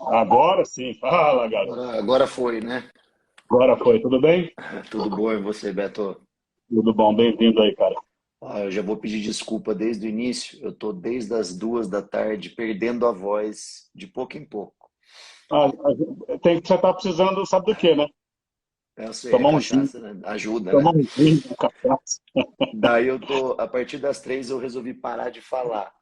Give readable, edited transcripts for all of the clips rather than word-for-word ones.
Agora sim, fala, garoto. Agora foi, né? Agora foi, tudo bem? Tudo bom e você, Beto? Tudo bom, bem-vindo aí, cara. Eu já vou pedir desculpa desde o início. Eu tô desde as 2 da tarde perdendo a voz de pouco em pouco. Você tá precisando, sabe do quê, né? Eu sei, é Tomar um gin, cachaça, né? Ajuda, né? tomar um gin, um cachaça. Daí a partir das 3 eu resolvi parar de falar.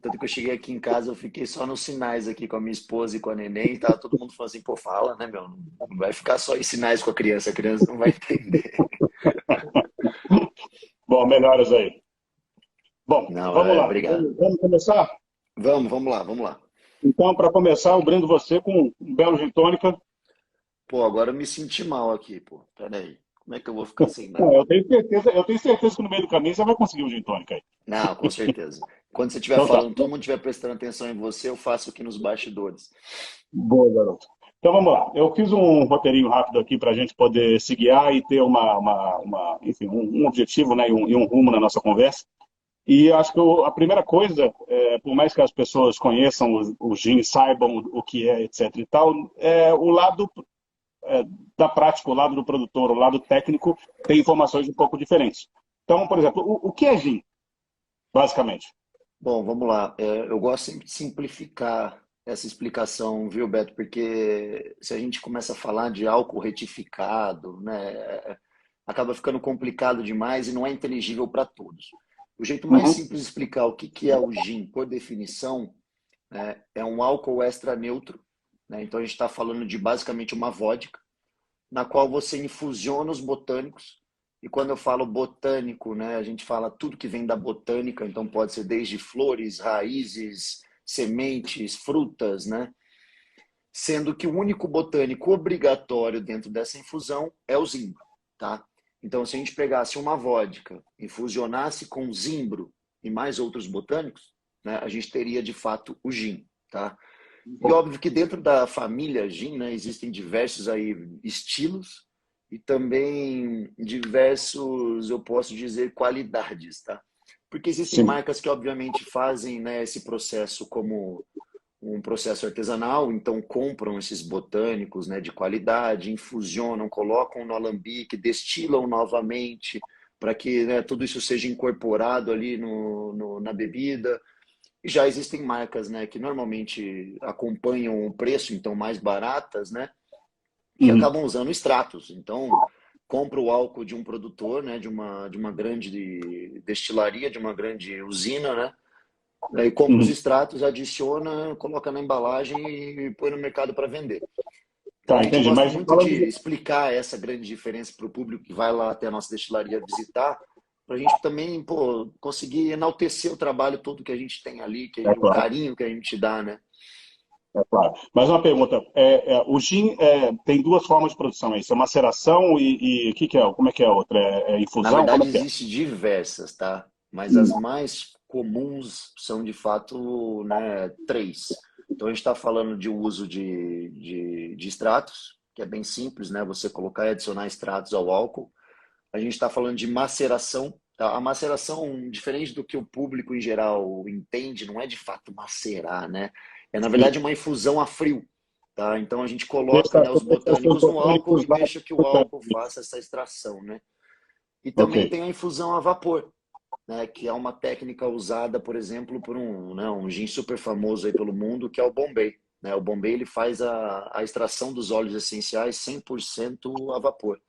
Tanto que eu cheguei aqui em casa, eu fiquei só nos sinais aqui com a minha esposa e com a neném, e tava todo mundo falando assim, pô, fala, né, meu? Não vai ficar só em sinais com a criança não vai entender. Bom, melhoras aí. Bom, Não, vamos lá. obrigado. Vamos começar? Vamos lá, vamos lá. Então, para começar, eu brindo você com um belo gin tônica. Pô, agora eu me senti mal aqui, pô. Pera aí. Como é que eu vou ficar sem Não, nada? eu tenho certeza que no meio do caminho você vai conseguir um gin tônica aí. Não, com certeza. Quando você estiver Então tá. falando, todo mundo estiver prestando atenção em você, eu faço aqui nos bastidores. Boa, garoto. Então vamos lá. Eu fiz um roteirinho rápido aqui para a gente poder se guiar e ter enfim, um objetivo, né, e um rumo na nossa conversa. E acho que a primeira coisa, por mais que as pessoas conheçam o gin, saibam o que é, etc. e tal, é o lado da prática, o lado do produtor, o lado técnico, tem informações um pouco diferentes. Então, por exemplo, o que é gin, basicamente? Bom, vamos lá. Eu gosto sempre de simplificar essa explicação, viu, Beto? Porque se a gente começa a falar de álcool retificado, né, acaba ficando complicado demais e não é inteligível para todos. O jeito mais Uhum, simples de explicar o que é o gin, por definição, né, é um álcool extra neutro, né? Então a gente está falando de basicamente uma vodka na qual você infusiona os botânicos. E quando eu falo botânico, né, a gente fala tudo que vem da botânica, então pode ser desde flores, raízes, sementes, frutas, né? Sendo que o único botânico obrigatório dentro dessa infusão é o zimbro, tá? Então, se a gente pegasse uma vodka e fusionasse com zimbro e mais outros botânicos, né, a gente teria de fato o gin, tá? E óbvio que dentro da família gin, né, existem diversos aí estilos e também diversos, eu posso dizer, qualidades, tá? Porque existem sim. marcas que obviamente fazem, né, esse processo como um processo artesanal, então compram esses botânicos, né, de qualidade, infusionam, colocam no alambique, destilam novamente para que, né, tudo isso seja incorporado ali na bebida. E já existem marcas, né, que normalmente acompanham o preço, então mais baratas, né, que Uhum, acabam usando extratos. Então, compra o álcool de um produtor, né, de uma grande destilaria, de uma grande usina, né, aí compra os uhum. extratos, adiciona, coloca na embalagem e põe no mercado para vender. Então a Tá, gente entendi. gosta Mas muito falando de de... explicar essa grande diferença para o público que vai lá até a nossa destilaria visitar, para a gente também, pô, conseguir enaltecer o trabalho todo que a gente tem ali, É o claro. carinho que a gente dá, né? É claro. Mas uma pergunta, o gin tem duas formas de produção, é isso? É maceração e o que é? Como é que é a outra? É Na infusão? Como verdade, é que é? existem diversas, tá? Mas as Hum, mais comuns são de fato, né, três. Então a gente está falando de uso de extratos, que é bem simples, né? Você colocar e adicionar extratos ao álcool. A gente está falando de maceração. Tá? A maceração, diferente do que o público em geral entende, não é de fato macerar, né? É na sim. verdade uma infusão a frio. Tá? Então a gente coloca, Deixa, né, os deixa os botânicos no álcool botânicos e lá. deixa que o álcool faça essa extração, né? E Ok. também tem a infusão a vapor, né, que é uma técnica usada, por exemplo, por um gin super famoso aí pelo mundo, que é o Bombay. Né? O Bombay ele faz a extração dos óleos essenciais 100% a vapor.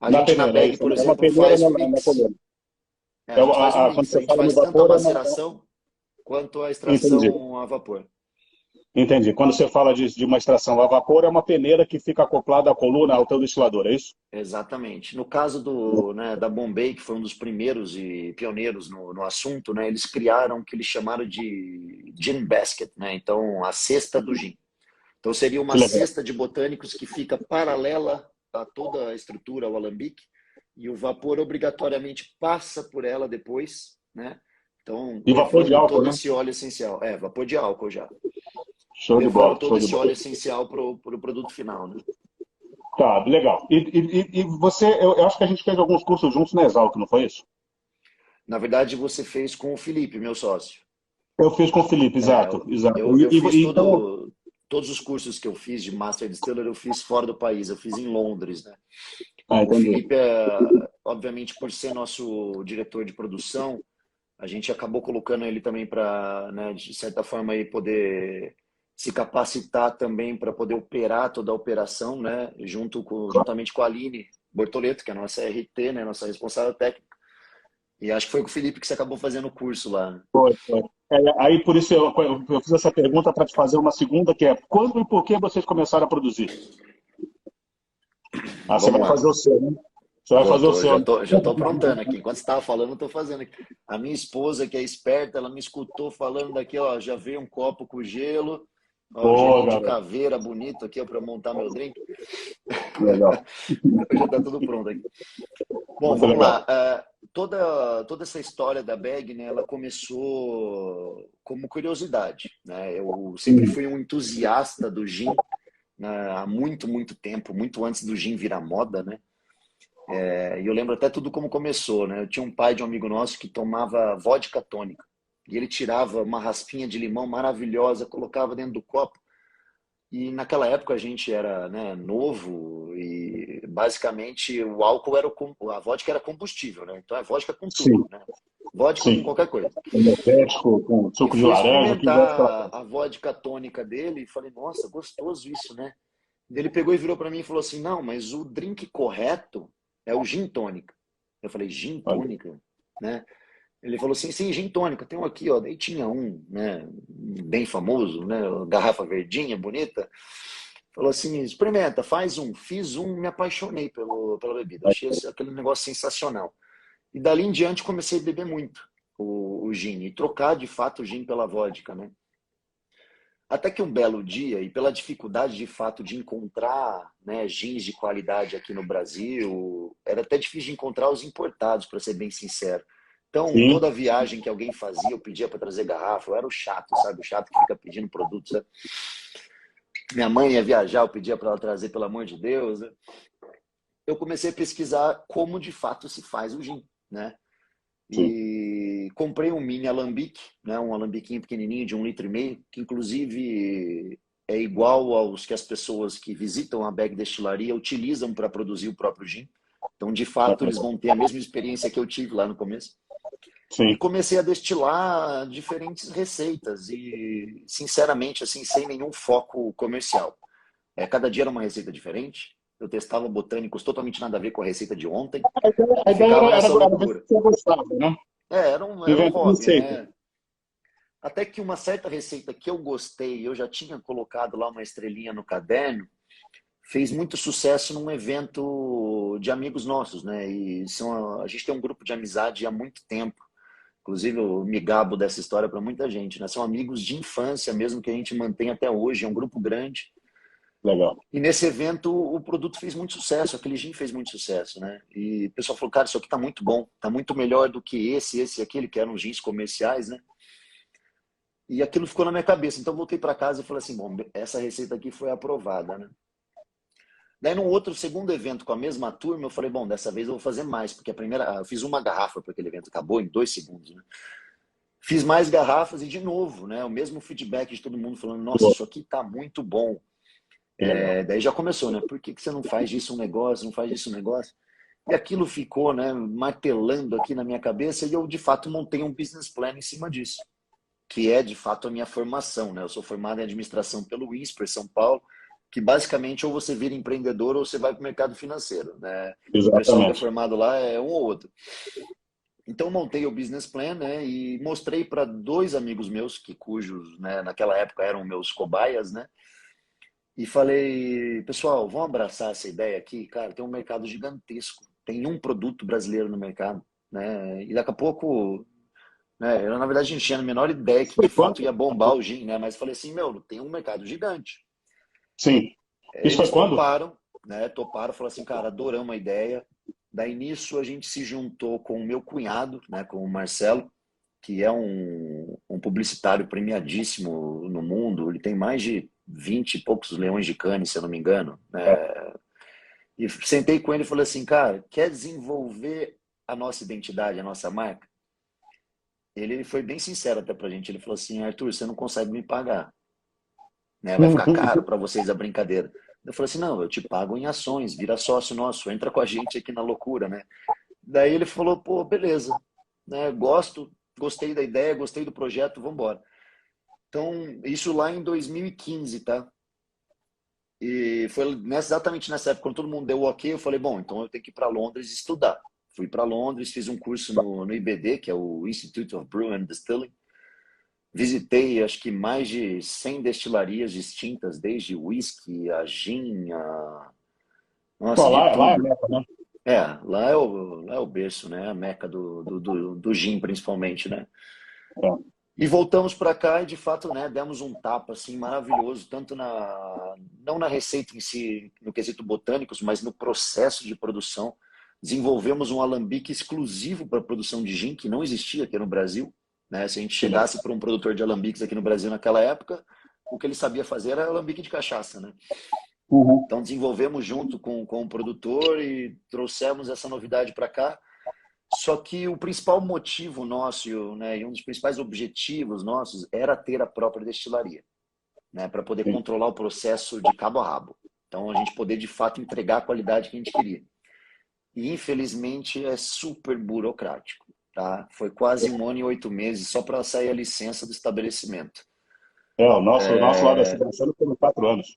A Na gente na peneira, é BEG, isso, por né? É uma exemplo, peneira faz na, um na mix. coluna. A gente faz um Quando mix. A você gente fala no faz tanto a vapor, maceração quanto a entendi. extração a vapor. Entendi. Quando você fala de uma extração a vapor, é uma peneira que fica acoplada à coluna, ao teu destilador, é isso? Exatamente. No caso né, da Bombay, que foi um dos primeiros e pioneiros no assunto, né, eles criaram o que eles chamaram de gin basket, né? Então, a cesta do gin. Então, seria Que uma legal. cesta de botânicos que fica paralela a toda a estrutura, ao alambique, e o vapor obrigatoriamente passa por ela depois, né? Então, E vapor de levando álcool, todo né? esse óleo essencial. É, vapor de álcool já. Show de Levando bola, todo show de esse bola. óleo essencial para o produto final, né? Tá, legal. E você, eu acho que a gente fez alguns cursos juntos na Exalc, não foi isso? Na verdade, você fez com o Felipe, meu sócio. Eu fiz com o Felipe, É, exato, exato. eu fiz Então, todo. todos os cursos que eu fiz de Master Distiller, eu fiz fora do país, eu fiz em Londres, né? Ah, O entendi. Felipe, obviamente, por ser nosso diretor de produção, a gente acabou colocando ele também para, né, de certa forma, aí poder se capacitar também para poder operar toda a operação, né, juntamente com a Aline Bortoleto, que é a nossa RT, né, nossa responsável técnica. E acho que foi com o Felipe que você acabou fazendo o curso lá, né? Foi, foi. Aí, por isso, eu fiz essa pergunta para te fazer uma segunda, que é quando e por que vocês começaram a produzir? Ah, você Vamos vai fazer lá. o seu, né? Você vai fazer o seu, né? Já tô aprontando aqui. Enquanto você estava falando, eu tô fazendo aqui. A minha esposa, que é esperta, ela me escutou falando daqui, ó, já veio um copo com gelo, ó, o Pô, gelinho de garoto. caveira bonito aqui, ó, para montar meu drink. Legal. Já tá tudo pronto aqui. Bom, Muito vamos legal. lá. Toda essa história da bag, né, ela começou como curiosidade, né? Eu sempre Uhum. fui um entusiasta do gin, né, há muito, muito tempo, muito antes do gin virar moda, né? E eu lembro até tudo como começou, né? Eu tinha um pai de um amigo nosso que tomava vodka tônica. E ele tirava uma raspinha de limão maravilhosa, colocava dentro do copo. E naquela época a gente era, né, novo e basicamente o álcool era a vodka era combustível, né? Então é vodka com tudo, Sim, né? Vodka com sim. qualquer coisa. Energético, com E suco de fui laranja, tudo isso. experimentar a vodka tônica dele e falei, nossa, gostoso isso, né? Ele pegou e virou para mim e falou assim, não, mas o drink correto é o gin tônica. Eu falei, gin Olha, tônica, né? Ele falou assim, sim, gin tônica, tem um aqui, ó. Daí tinha um, né, bem famoso, né, garrafa verdinha, bonita. Falou assim, experimenta, faz um. Fiz um, me apaixonei pela bebida. Achei aquele negócio sensacional. E dali em diante comecei a beber muito o gin e trocar de fato o gin pela vodka, né? Até que um belo dia, e pela dificuldade de fato de encontrar, né, gins de qualidade aqui no Brasil, era até difícil de encontrar os importados, para ser bem sincero. Então, sim. toda viagem que alguém fazia, eu pedia para trazer garrafa. Eu era o chato, sabe? O chato que fica pedindo produto, sabe? Minha mãe ia viajar, eu pedia para ela trazer, pelo amor de Deus, né? Eu comecei a pesquisar como de fato se faz o gin, né? Sim. E comprei um mini alambique, né? Um alambiquinho pequenininho de 1,5 litros, que inclusive é igual aos que as pessoas que visitam a bag destilaria utilizam para produzir o próprio gin. Então, de fato, eles vão ter a mesma experiência que eu tive lá no começo. E Sim. comecei a destilar diferentes receitas e, sinceramente, assim, sem nenhum foco comercial. Cada dia era uma receita diferente. Eu testava botânicos totalmente nada a ver com a receita de ontem A e ideia ficava nessa era ver se loucura. você gostava, né? Era um Inventar hobby, receita. né? Até que uma certa receita que eu gostei, eu já tinha colocado lá uma estrelinha no caderno, fez muito sucesso num evento de amigos nossos, né? E a gente tem um grupo de amizade há muito tempo. Inclusive, eu me gabo dessa história para muita gente, né? São amigos de infância mesmo que a gente mantém até hoje, é um grupo grande. Legal. E nesse evento o produto fez muito sucesso, aquele gin fez muito sucesso, né? E o pessoal falou, cara, isso aqui tá muito bom, tá muito melhor do que esse e aquele, que eram gins comerciais, né? E aquilo ficou na minha cabeça. Então voltei para casa e falei assim, bom, essa receita aqui foi aprovada, né? Daí num outro segundo evento com a mesma turma, eu falei, bom, dessa vez eu vou fazer mais, porque a primeira, eu fiz uma garrafa para aquele evento, acabou em 2 segundos, né? Fiz mais garrafas e de novo, né? O mesmo feedback de todo mundo falando, nossa, Pô, isso aqui tá muito bom. que legal. Daí já começou, né? Por que você não faz disso um negócio, não faz disso um negócio? E aquilo ficou, né, martelando aqui na minha cabeça e eu de fato montei um business plan em cima disso, que é de fato a minha formação, né? Eu sou formado em administração pelo INSPER São Paulo, que basicamente ou você vira empreendedor ou você vai para o mercado financeiro, né? O pessoal que é Exatamente. formado lá é um ou outro. Então montei o business plan, né, e mostrei para dois amigos meus cujos, né, naquela época eram meus cobaias, né? E falei, pessoal, vamos abraçar essa ideia aqui, cara, tem um mercado gigantesco, tem um produto brasileiro no mercado, né? E daqui a pouco, né, eu na verdade não tinha a menor ideia que de Foi fato ia quando? bombar o gin, né? Mas falei assim, meu, tem um mercado gigante. Sim. Isso foi Eles quando? toparam, né? Toparam, falaram assim, cara, adoramos a ideia. Daí nisso a gente se juntou com o meu cunhado, né, com o Marcelo, que é um publicitário premiadíssimo no mundo. Ele tem mais de 20 e poucos leões de Cannes, se eu não me engano, É, né? E sentei com ele e falei assim, cara, quer desenvolver a nossa identidade, a nossa marca? Ele foi bem sincero até pra gente. Ele falou assim, Arthur, você não consegue me pagar. né? Vai ficar caro para vocês a brincadeira. Eu falei assim, não, eu te pago em ações, vira sócio nosso, entra com a gente aqui na loucura, né? Daí ele falou, pô, beleza, né? Gostei da ideia, gostei do projeto, vamos embora. Então, isso lá em 2015, tá? E foi exatamente nessa época, quando todo mundo deu o ok, eu falei, bom, então eu tenho que ir para Londres estudar. Fui para Londres, fiz um curso no IBD, que é o Institute of Brewing and Distilling. Visitei, acho que mais de 100 destilarias distintas, desde whisky, a gin, Pô, nossa, de lá é tudo. meta, né? É, lá é o berço, né? A meca do gin, principalmente, né? É. E voltamos para cá e, de fato, né, demos um tapa assim, maravilhoso, tanto não na receita em si, no quesito botânicos, mas no processo de produção. Desenvolvemos um alambique exclusivo para a produção de gin, que não existia aqui no Brasil. Né? Se a gente Que legal. chegasse para um produtor de alambiques aqui no Brasil naquela época, o que ele sabia fazer era alambique de cachaça. Né? Uhum. Então, desenvolvemos junto com o produtor e trouxemos essa novidade para cá. Só que o principal motivo nosso, né, e um dos principais objetivos nossos era ter a própria destilaria, né, para poder Sim. controlar o processo de cabo a rabo. Então, a gente poder, de fato, entregar a qualidade que a gente queria. E, infelizmente, é super burocrático. Tá? Foi quase 1 ano e 8 meses só para sair a licença do estabelecimento. O nosso lado da segurança foi 4 anos.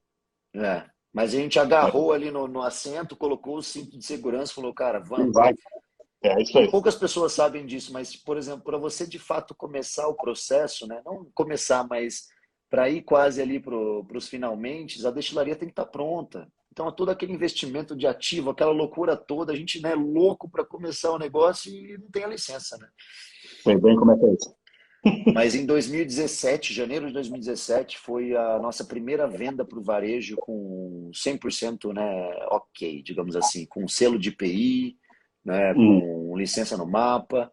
Mas a gente agarrou ali no assento, colocou o cinto de segurança, falou, cara, E vamos. vai. É isso E aí. poucas pessoas sabem disso, mas, por exemplo, para você de fato começar o processo, né? Não começar, mas para ir quase ali para os finalmente, a destilaria tem que estar pronta. Então, todo aquele investimento de ativo, aquela loucura toda, a gente não é louco para começar o negócio e não tem a licença, né? Sei bem como é que é isso. Mas em 2017, janeiro de 2017, foi a nossa primeira venda para o varejo com 100%, né, ok, digamos assim, com selo de IPI, né, Hum, com licença no mapa.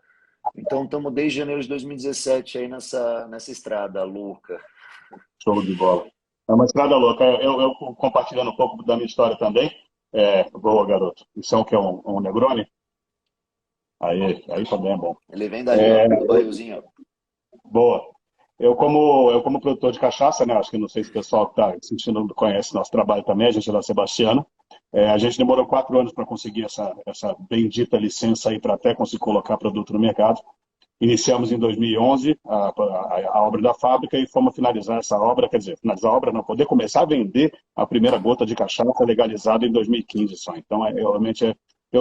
Então, estamos desde janeiro de 2017 aí nessa estrada louca. show de bola. É uma estrada louca. Eu compartilhando um pouco da minha história também. Boa, garoto. Isso é o que é um Negroni? Aí também é bom. Ele vem dali, ó, É, do bairrozinho, ó. boa. Eu como produtor de cachaça, né? Acho que não sei se o pessoal que está assistindo conhece nosso trabalho também, a gente é da Sebastiana. A gente demorou 4 anos para conseguir essa bendita licença aí para até conseguir colocar produto no mercado. Iniciamos em 2011 a obra da fábrica e fomos finalizar essa obra, quer dizer, finalizar a obra, não, poder começar a vender a primeira gota de cachaça legalizada em 2015 só. Então, realmente,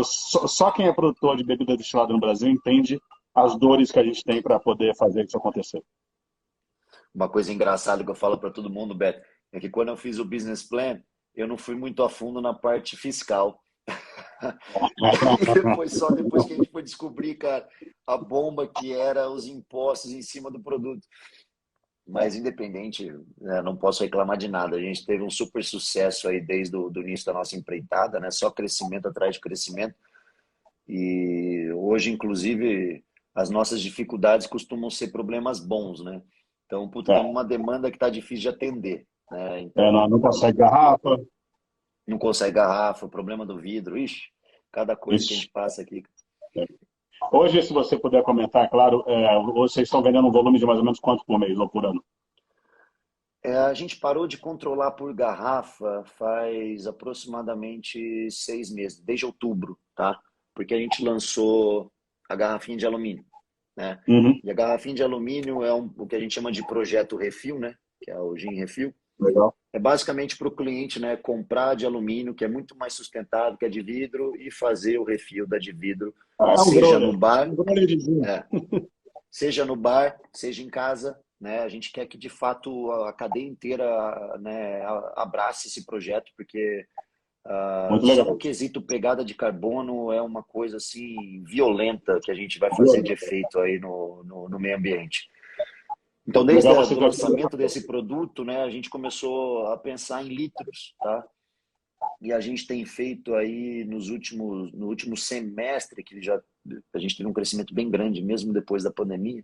só quem é produtor de bebida destilada no Brasil entende as dores que a gente tem para poder fazer isso acontecer. Uma coisa engraçada que eu falo para todo mundo, Beto, é que quando eu fiz o business plan, eu não fui muito a fundo na parte fiscal. Só depois que a gente foi descobrir, cara, a bomba que era os impostos em cima do produto. Mas independente, né, não posso reclamar de nada. A gente teve um super sucesso aí desde o do início da nossa empreitada, né? Só crescimento atrás de crescimento. E hoje, inclusive, as nossas dificuldades costumam ser problemas bons, né? Então, puta, tem É, uma demanda que tá difícil de atender, né? não Então, consegue garrafa. não consegue garrafa, o problema do vidro, ixi, cada coisa que a Isso. gente passa aqui. Hoje, se você puder comentar, claro, vocês estão vendendo um volume de mais ou menos quanto por mês ou por ano? A gente parou de controlar por garrafa faz aproximadamente 6 meses, desde outubro, tá? Porque a gente lançou a garrafinha de alumínio, né? Uhum, E a garrafinha de alumínio é o que a gente chama de projeto refil, né? Que é o Gin Refil. legal. É basicamente para o cliente, né, comprar de alumínio, que é muito mais sustentável que a de vidro, e fazer o refil da de vidro, É um seja no growler. bar, Um growlerzinho. é, seja no bar, seja em casa, né? A gente quer que de fato a cadeia inteira, né, abrace esse projeto, porque Muito só no legal. quesito pegada de carbono é uma coisa assim violenta que a gente vai fazer de Violento. efeito aí no meio ambiente. Então, desde Legal o vocês ajudam essa lançamento desse produto, né, a gente começou a pensar em litros, tá? E a gente tem feito aí no último semestre, que a gente teve um crescimento bem grande, mesmo depois da pandemia.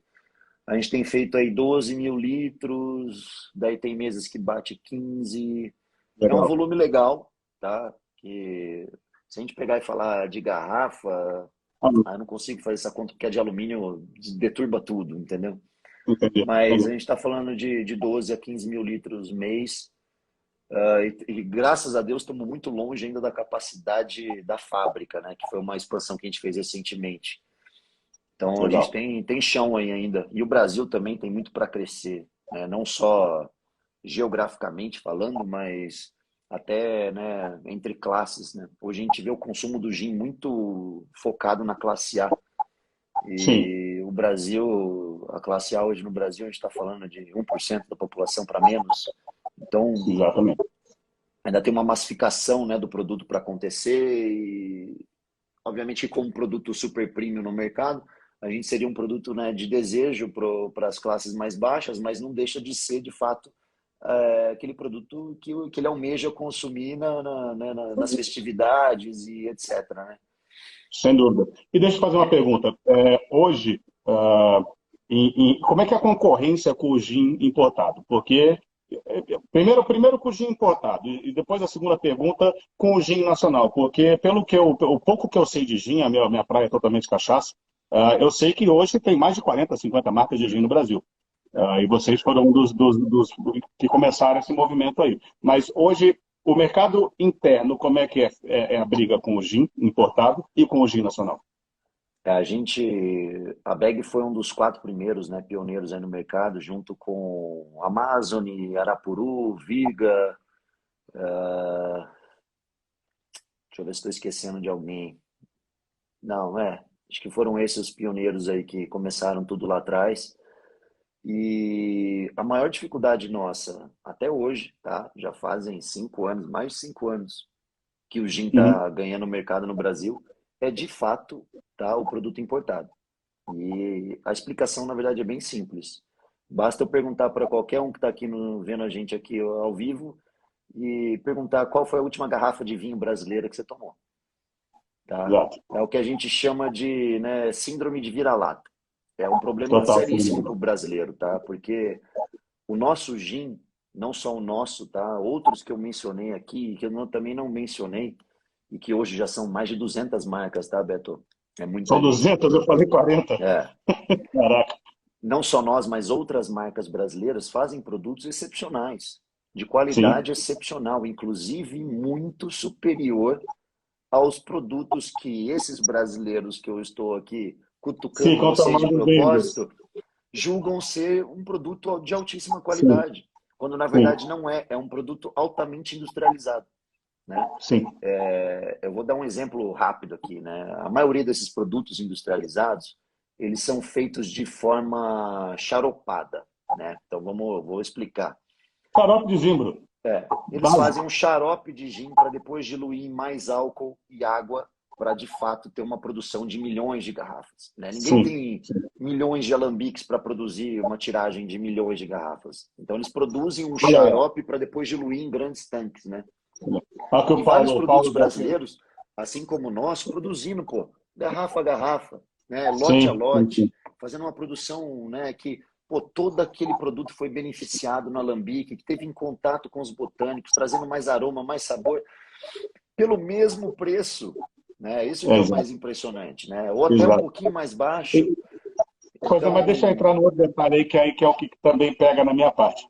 A gente tem feito aí 12 mil litros, daí tem meses que bate 15. É um legal. volume legal, tá? Que se a gente pegar e falar de garrafa, Ah, eu não consigo fazer essa conta porque a de alumínio deturba tudo, entendeu? entendi, Mas a entendi. gente está falando de 12 a 15 mil litros mês. E graças a Deus estamos muito longe ainda da capacidade da fábrica, né? Que foi uma expansão que a gente fez recentemente. Então a gente Legal. tem chão aí ainda. E o Brasil também tem muito para crescer, né? Não só geograficamente falando, mas até, né, entre classes, né? Hoje a gente vê o consumo do gin muito focado na classe A. Sim, E o Brasil, a classe A hoje no Brasil, a gente está falando de 1% da população para menos. Então, exatamente. ainda tem uma massificação, né, do produto para acontecer e, obviamente, como produto super premium no mercado, a gente seria um produto, né, de desejo para as classes mais baixas, mas não deixa de ser, de fato, aquele produto que ele almeja consumir nas festividades e etc, né? Sem dúvida. E deixa eu fazer uma pergunta. Hoje, como é que é a concorrência com o gin importado? Porque, primeiro com o gin importado, e depois a segunda pergunta com o gin nacional. Porque, o pouco que eu sei de gin, a minha praia é totalmente cachaça, eu sei que hoje tem mais de 40, 50 marcas de gin no Brasil. E vocês foram um dos que começaram esse movimento aí. Mas hoje, o mercado interno, como é que é a briga com o gin importado e com o gin nacional? A Bag foi um dos 4 primeiros, né, pioneiros aí no mercado, junto com Amazon, Arapuru, Viga, deixa eu ver se estou esquecendo de alguém. Não, acho que foram esses os pioneiros aí que começaram tudo lá atrás. E a maior dificuldade nossa, até hoje, tá? Já fazem 5 anos, mais de 5 anos, que o gin Uhum. está ganhando mercado no Brasil, é de fato, tá, o produto importado. E a explicação, na verdade, é bem simples. Basta eu perguntar para qualquer um que está aqui vendo a gente aqui ao vivo e perguntar qual foi a última garrafa de vinho brasileira que você tomou, tá? Exato. É o que a gente chama de, né, síndrome de vira-lata. É um problema Total. seríssimo para o brasileiro, tá? Porque o nosso gin, não só o nosso, tá? Outros que eu mencionei aqui, que também não mencionei, e que hoje já são mais de 200 marcas, tá, Beto? É São muita gente. 200, eu falei 40. É, Caraca. não só nós, mas outras marcas brasileiras fazem produtos excepcionais, de Sim. qualidade excepcional, inclusive muito superior aos produtos que esses brasileiros que eu estou aqui cutucando Ficam vocês de tomando vendas. propósito julgam ser um produto de altíssima Sim, qualidade, quando na sim, verdade não é, é um produto altamente industrializado, né? sim. Eu vou dar um exemplo rápido aqui, né? A maioria desses produtos industrializados, eles são feitos de forma charopada, né? Então vou explicar. Xarope de zimbro. Eles fazem Básico. um xarope de gin para depois diluir em mais álcool e água para de fato ter uma produção de milhões de garrafas, né? Ninguém Sim, tem sim. milhões de alambiques para produzir uma tiragem de milhões de garrafas. Então eles produzem um Olha aí, ó. xarope para depois diluir em grandes tanques, né? Olha o que E o vários Paulo, produtos dá aqui. brasileiros, assim como nós, produzindo, pô, garrafa a garrafa, né? Lote a Sim, sim, lote, sim. fazendo uma produção, né, que pô, todo aquele produto foi beneficiado no alambique, que teve em contato com os botânicos, trazendo mais aroma, mais sabor, pelo mesmo preço, né? Isso que é o mais Exato, impressionante, né? Ou até um exato. pouquinho mais baixo. E- Pois é, mas deixa eu entrar Então, no outro detalhe aí, que é o que também pega na minha parte.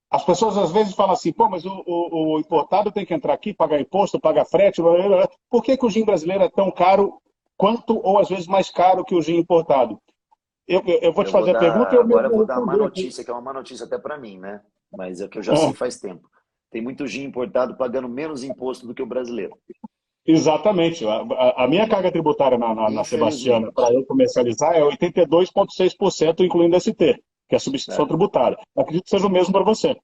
As pessoas às vezes falam assim, pô, mas o importado tem que entrar aqui, pagar imposto, pagar frete, blá, blá, blá. Por que que o gin brasileiro é tão caro quanto, ou às vezes mais caro que o gin importado? Eu vou te fazer a pergunta e eu agora mesmo eu vou vou dar uma responder aqui. notícia, que é uma má notícia até para mim, né? Mas é que eu já sei Ah, faz tempo. Tem muito gin importado pagando menos imposto do que o brasileiro. exatamente. A minha carga tributária na Sebastiana Infelizmente. para eu comercializar é 82,6%, incluindo ST, que é a substituição É. tributária. Acredito que seja o mesmo para você.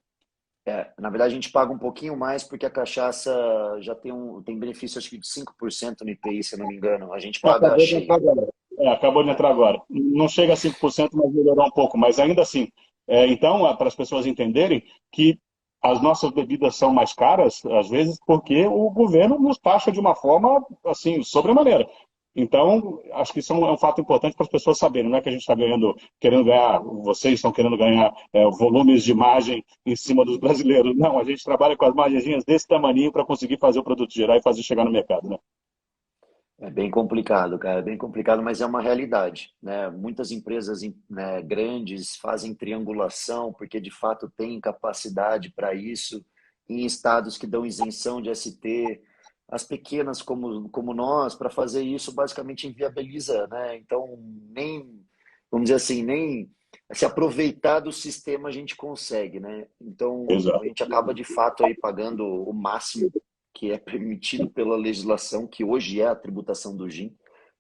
Na verdade, a gente paga um pouquinho mais porque a cachaça já tem benefício, acho que de 5% no IPI, se eu não me engano. A gente paga Acabou de entrar cheio. agora. Acabou de É. entrar agora. Não chega a 5%, mas melhorou um pouco. Mas ainda assim, então, para as pessoas entenderem que as nossas bebidas são mais caras, às vezes, porque o governo nos taxa de uma forma, assim, sobremaneira. Então, acho que isso é um fato importante para as pessoas saberem. Não é que a gente está querendo ganhar, vocês estão querendo ganhar volumes de margem em cima dos brasileiros. Não, a gente trabalha com as margenzinhas desse tamaninho para conseguir fazer o produto girar e fazer chegar no mercado, né? É bem complicado, cara, é bem complicado, mas é uma realidade, né? Muitas empresas, né, grandes fazem triangulação porque de fato têm capacidade para isso em estados que dão isenção de ST, as pequenas como nós, para fazer isso basicamente inviabiliza, né? Então, nem, vamos dizer assim, nem se aproveitar do sistema a gente consegue, né? Então, a Exato. gente acaba de fato aí pagando o máximo que é permitido pela legislação, que hoje é a tributação do gin,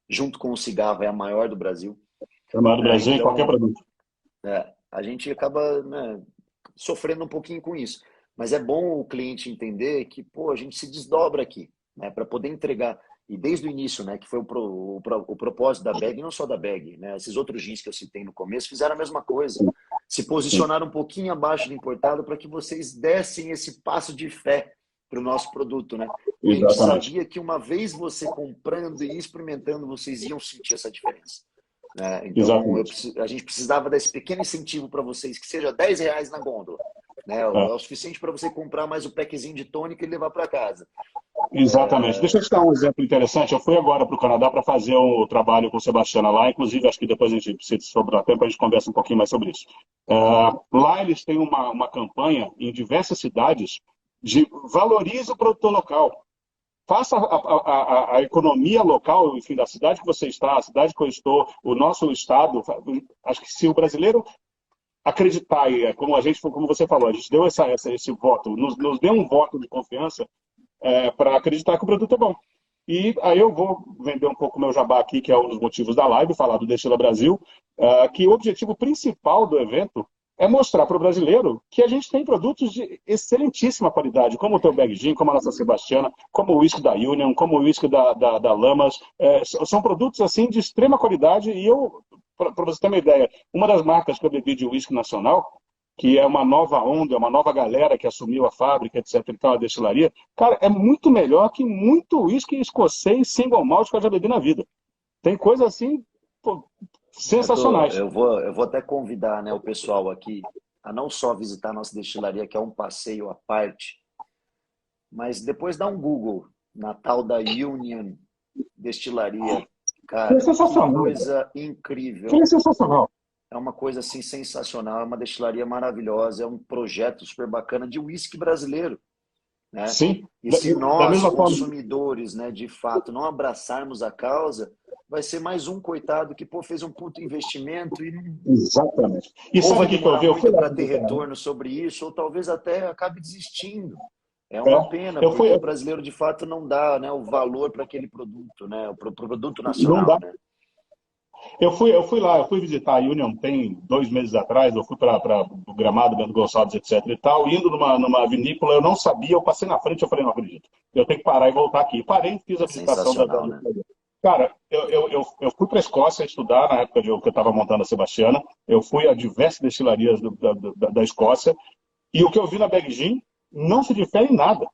junto com o cigarro é a maior do Brasil, Chamado do né? Brasil em qualquer Então, produto. a gente acaba, né, sofrendo um pouquinho com isso. Mas é bom o cliente entender que, pô, a gente se desdobra aqui, né, para poder entregar. E desde o início, né, que foi o propósito da Bag, não só da Bag, né, esses outros jeans que eu citei no começo fizeram a mesma coisa. Sim, Se sim. posicionaram um pouquinho abaixo do importado para que vocês dessem esse passo de fé para o nosso produto, né? Porque a gente Exatamente. sabia que uma vez você comprando e experimentando, vocês iam sentir essa diferença, né? Então, Exatamente. a gente precisava desse pequeno incentivo para vocês, que seja R$ 10 na gôndola. Né? É É. o suficiente para você comprar mais o packzinho de tônica e levar para casa. Exatamente. Deixa eu te dar um exemplo interessante. Eu fui agora para o Canadá para fazer um trabalho com o Sebastiana lá. Inclusive, acho que depois a gente, se sobrar tempo, a gente conversa um pouquinho mais sobre isso. Lá eles têm uma campanha em diversas cidades de valorize o produtor local. Faça a economia local, enfim, da cidade que você está, a cidade que eu estou, o nosso estado. Acho que se o brasileiro acreditar, e como a gente, como você falou, a gente deu esse voto, nos deu um voto de confiança para acreditar que o produto é bom. E aí eu vou vender um pouco o meu jabá aqui, que é um dos motivos da live, falar do Destila Brasil, que o objetivo principal do evento é mostrar para o brasileiro que a gente tem produtos de excelentíssima qualidade, como o teu Bag Gin, como a nossa Sebastiana, como o whisky da Union, como o whisky da Lamas. São produtos assim de extrema qualidade e eu, para você ter uma ideia, uma das marcas que eu bebi de whisky nacional, que é uma nova onda, uma nova galera que assumiu a fábrica, etc. e tal, a destilaria, cara, é muito melhor que muito uísque escocês single malt que eu já bebi na vida. Tem coisa assim, pô, sensacionais. Eu vou até convidar, né, o pessoal aqui a não só visitar a nossa destilaria, que é um passeio à parte, mas depois dá um Google na tal da Union Destilaria. Que é Cara, que sensacional, cara. coisa Que é incrível. sensacional. É uma coisa assim sensacional, é uma destilaria maravilhosa, é um projeto super bacana de uísque brasileiro, né? Sim, E se da nós, mesma forma. consumidores, né, de fato, não abraçarmos a causa, vai ser mais um coitado que, pô, fez um puto investimento e Exatamente. E ou sabe vai o que eu demorar vi? Eu fui muito lá para ter visitar, né? retorno sobre isso, ou talvez até acabe desistindo. É uma É, pena, eu fui, porque o brasileiro de fato não dá, né, o valor para aquele produto, né, para o produto não nacional, dá. né? Eu fui lá, eu fui visitar a Union tem 2 meses atrás, eu fui para o Gramado, Bento Gonçalves, etc. e tal, indo numa vinícola, eu não sabia, eu passei na frente, eu falei, não acredito. Eu tenho que parar e voltar aqui. Parei, fiz a É visitação da sensacional, né? destilaria. Cara, eu fui para a Escócia estudar, na época que eu estava montando a Sebastiana, eu fui a diversas destilarias da Escócia, e o que eu vi na Bag Gin não se difere em nada.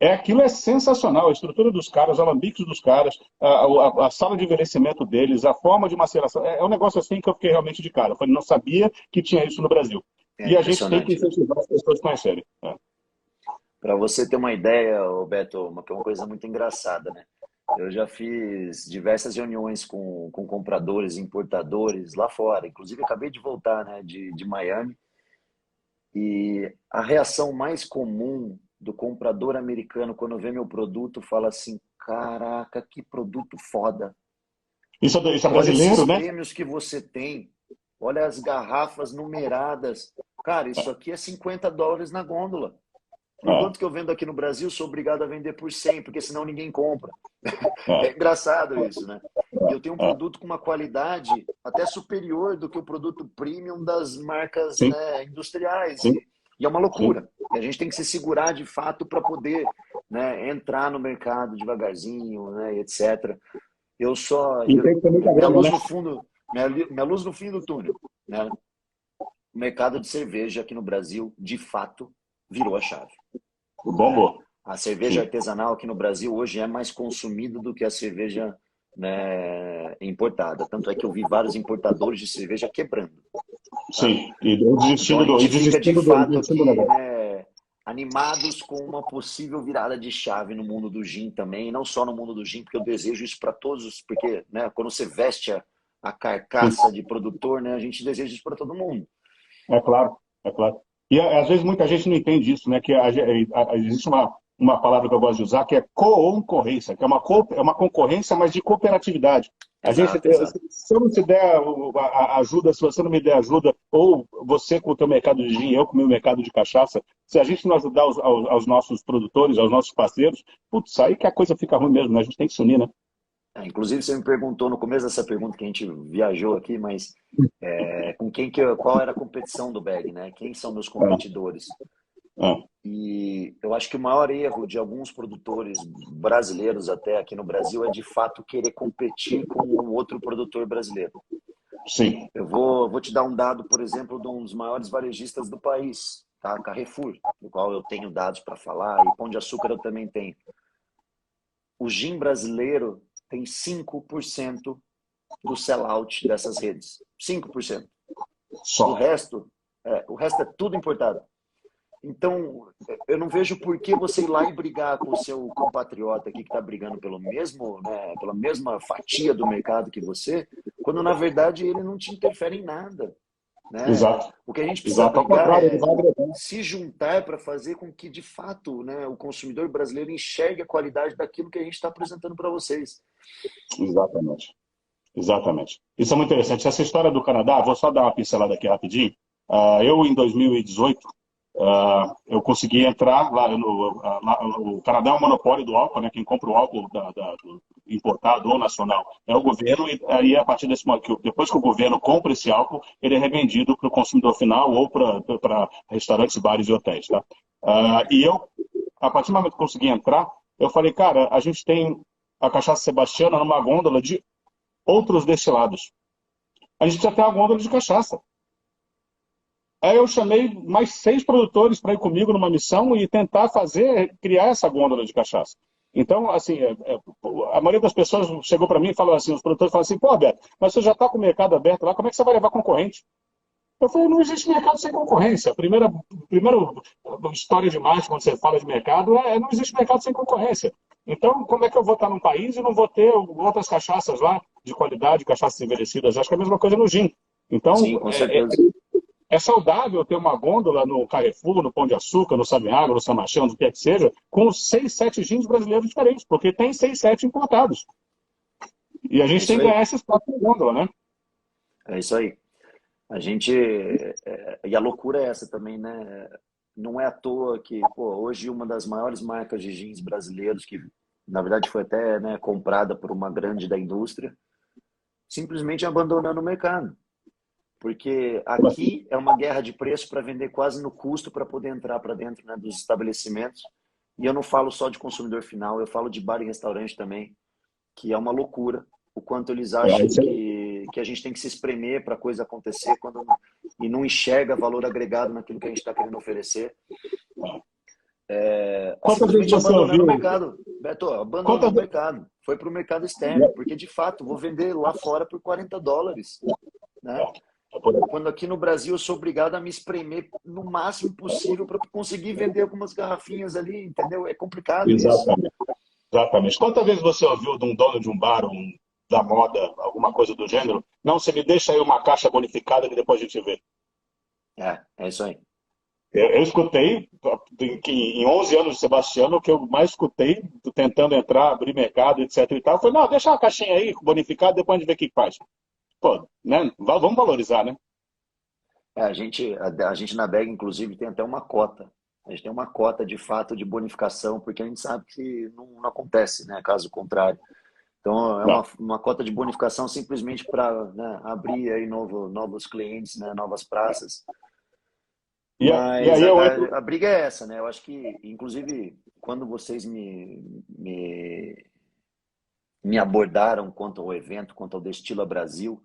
Aquilo é sensacional, a estrutura dos caras, os alambiques dos caras, a sala de envelhecimento deles, a forma de maceração. É um negócio assim que eu fiquei realmente de cara. Eu falei, não sabia que tinha isso no Brasil. É E a gente tem que impressionante. incentivar as pessoas a conhecerem. Para você ter uma ideia, Beto, uma coisa muito engraçada, né? Eu já fiz diversas reuniões com compradores, importadores lá fora. Inclusive, acabei de voltar, né, de Miami. E a reação mais comum do comprador americano quando vê meu produto fala assim: Caraca, que produto foda! Isso é Olha esses brasileiro, né? prêmios que você tem. Olha as garrafas numeradas. Cara, isso aqui é US$ 50 na gôndola. É, Enquanto que eu vendo aqui no Brasil, sou obrigado a vender por 100, porque senão ninguém compra. é, É engraçado isso, né? E eu tenho um é. produto com uma qualidade até superior do que o produto premium das marcas, Sim, né, industriais. sim, E é uma sim. loucura. E a gente tem que se segurar de fato para poder, né, entrar no mercado devagarzinho, né, etc. Eu só. E tem que ter muita Minha grana, luz né? no fundo, minha luz no fim do túnel. Né? O mercado de cerveja aqui no Brasil, de fato, virou a chave. Né? Bombou. A cerveja Sim, artesanal aqui no Brasil hoje é mais consumida do que a cerveja, né, importada. Tanto é que eu vi vários importadores de cerveja quebrando. Tá? sim. E Então desistindo a gente fica de fato desistindo do aqui, negócio. né, animados com uma possível virada de chave no mundo do gin também, e não só no mundo do gin, porque eu desejo isso para todos, porque, né, quando você veste a Sim, carcaça de produtor, né, a gente deseja isso para todo mundo. é claro, é claro. E às vezes muita gente não entende isso, né? Que existe uma palavra que eu gosto de usar que é concorrência, que é uma concorrência, mas de cooperatividade. A gente, Exato, exato. se eu não te der ajuda, se você não me der ajuda, ou você com o teu mercado de gin, eu com o meu mercado de cachaça, se a gente não ajudar aos nossos produtores, aos nossos parceiros, putz, aí que a coisa fica ruim mesmo, né? A gente tem que se unir, né? Inclusive, você me perguntou no começo dessa pergunta que a gente viajou aqui, mas com qual era a competição do bag, né? Quem são meus competidores? É, E eu acho que o maior erro de alguns produtores brasileiros até aqui no Brasil é de fato querer competir com um outro produtor brasileiro. sim. Eu vou te dar um dado, por exemplo, de um dos maiores varejistas do país, tá? Carrefour, do qual eu tenho dados para falar, e Pão de Açúcar eu também tenho. O gin brasileiro tem 5% do sellout dessas redes. 5%. O Só. resto, o resto é tudo importado. Então, eu não vejo por que você ir lá e brigar com o seu compatriota aqui que está brigando pelo mesmo, né, pela mesma fatia do mercado que você, quando na verdade ele não te interfere em nada. Né? Exato. O que a gente precisa Exato. Ao brigar contrário, ele é vai agregar. se juntar para fazer com que, de fato, né, o consumidor brasileiro enxergue a qualidade daquilo que a gente está apresentando para vocês. Exatamente. Exatamente. Isso é muito interessante. Essa história do Canadá, vou só dar uma pincelada aqui rapidinho. Eu, em 2018, eu consegui entrar lá no. O Canadá é um monopólio do álcool, né? Quem compra o álcool do importado ou nacional é o governo, e aí, a partir desse momento, depois que o governo compra esse álcool, ele é revendido para o consumidor final ou para restaurantes, bares e hotéis. Tá? E eu, a partir do momento que consegui entrar, eu falei, cara, a gente tem a cachaça Sebastiana numa gôndola de outros destilados. A gente precisa ter uma gôndola de cachaça. Aí eu chamei mais 6 produtores para ir comigo numa missão e tentar criar essa gôndola de cachaça. Então, assim, a maioria das pessoas chegou para mim e falou assim, os produtores falam assim, pô, Beto, mas você já está com o mercado aberto lá, como é que você vai levar concorrente? Eu falei, não existe mercado sem concorrência. A primeira história de marketing, quando você fala de mercado, não existe mercado sem concorrência. Então, como é que eu vou estar num país e não vou ter outras cachaças lá de qualidade, cachaças envelhecidas? Acho que é a mesma coisa no gin. Sim, Então, com certeza. é saudável ter uma gôndola no Carrefour, no Pão de Açúcar, no Sabiago, no Samachão, do que é que seja, com 6, 7 gins brasileiros diferentes, porque tem 6, 7 importados. E a É gente tem isso que ganhar aí. esse espaço na gôndola, né? É isso aí. A gente. E a loucura é essa também, né? Não é à toa que, pô, hoje uma das maiores marcas de jeans brasileiros, que na verdade foi até, né, comprada por uma grande da indústria, simplesmente abandonando o mercado. Porque aqui é uma guerra de preço para vender quase no custo para poder entrar para dentro, né, dos estabelecimentos. E eu não falo só de consumidor final, eu falo de bar e restaurante também, que é uma loucura o quanto eles acham que a gente tem que se espremer para a coisa acontecer e não enxerga valor agregado naquilo que a gente está querendo oferecer. Quantas vezes Simplesmente você abandonando o ouviu? mercado. Beto, abandonou Quantas o vezes... mercado. Foi para o mercado externo, porque de fato vou vender lá fora por US$ 40, né? Quando aqui no Brasil eu sou obrigado a me espremer no máximo possível para conseguir vender algumas garrafinhas ali, entendeu? É complicado isso. Exatamente. Exatamente. Quantas vezes você ouviu de um dono de um bar, da moda, alguma coisa do gênero? Não, você me deixa aí uma caixa bonificada que depois a gente vê. É isso aí. Eu escutei, que em 11 anos de Sebastiano, o que eu mais escutei, tentando entrar, abrir mercado, etc e tal, foi, não, deixa uma caixinha aí, bonificada, depois a gente vê o que faz. Pô, né? Vamos valorizar, né? A gente na Bag, inclusive, tem até uma cota. A gente tem uma cota de fato de bonificação, porque a gente sabe que não acontece, né? Caso contrário. Então, é Não. uma cota de bonificação simplesmente para, né, abrir aí novos clientes, né? Novas praças. E Mas aí eu entro. a briga é essa, né? Eu acho que, inclusive, quando vocês me abordaram quanto ao evento, quanto ao Destila Brasil,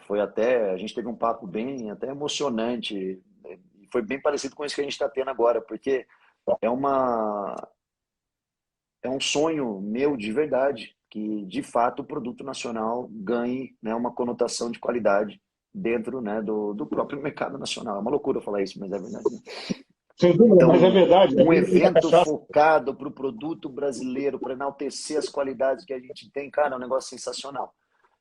foi até, a gente teve um papo bem, até emocionante, né? Foi bem parecido com isso que a gente está tendo agora, porque é uma, é um sonho meu de verdade, que de fato o produto nacional ganhe, né, uma conotação de qualidade dentro, né, do próprio mercado nacional. É uma loucura falar isso, mas é verdade, né? Sem dúvida, mas é Então, verdade. um E a evento cachaça. focado para o produto brasileiro, para enaltecer as qualidades que a gente tem, cara, é um negócio sensacional.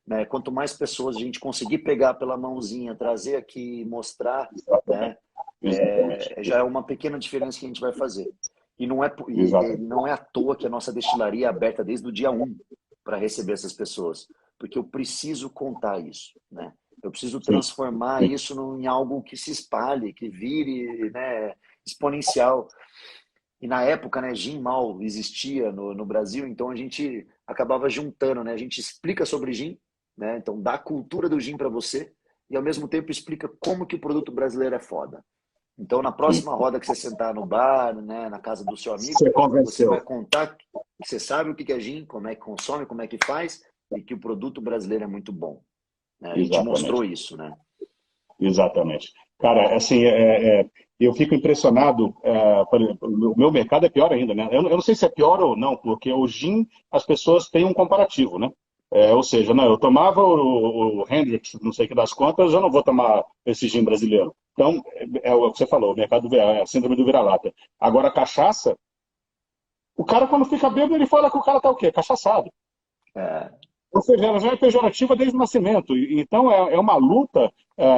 Né? Quanto mais pessoas a gente conseguir pegar pela mãozinha, trazer aqui, mostrar, né? Exatamente. já é uma pequena diferença que a gente vai fazer. E não é, Exatamente. não é à toa que a nossa destilaria é aberta desde o dia 1 para receber essas pessoas, porque eu preciso contar isso, né? Eu preciso Sim, transformar sim. isso em algo que se espalhe, que vire, né, exponencial. E na época, né, gin mal existia no Brasil, então a gente acabava juntando, né? A gente explica sobre gin, né? Então dá a cultura do gin para você e ao mesmo tempo explica como que o produto brasileiro é foda. Então na Sim. próxima roda que você sentar no bar, né, na casa do seu amigo, Você você vai convenceu. contar que você sabe o que é gin, como é que consome, como é que faz e que o produto brasileiro é muito bom, né? A gente mostrou Exatamente. isso, né? Exatamente. Cara, assim, eu fico impressionado. Por exemplo, o meu mercado é pior ainda, né? Eu não sei se é pior ou não, porque o gin, as pessoas têm um comparativo, né? Ou seja, não, eu tomava o Hendrix, não sei o que das contas, eu não vou tomar esse gin brasileiro. Então, é o que você falou, o mercado é a síndrome do vira-lata. Agora, a cachaça, o cara, quando fica bêbado, ele fala que o cara tá o quê? Cachaçado. É, Ou seja, ela já é pejorativa desde o nascimento. Então, é uma luta,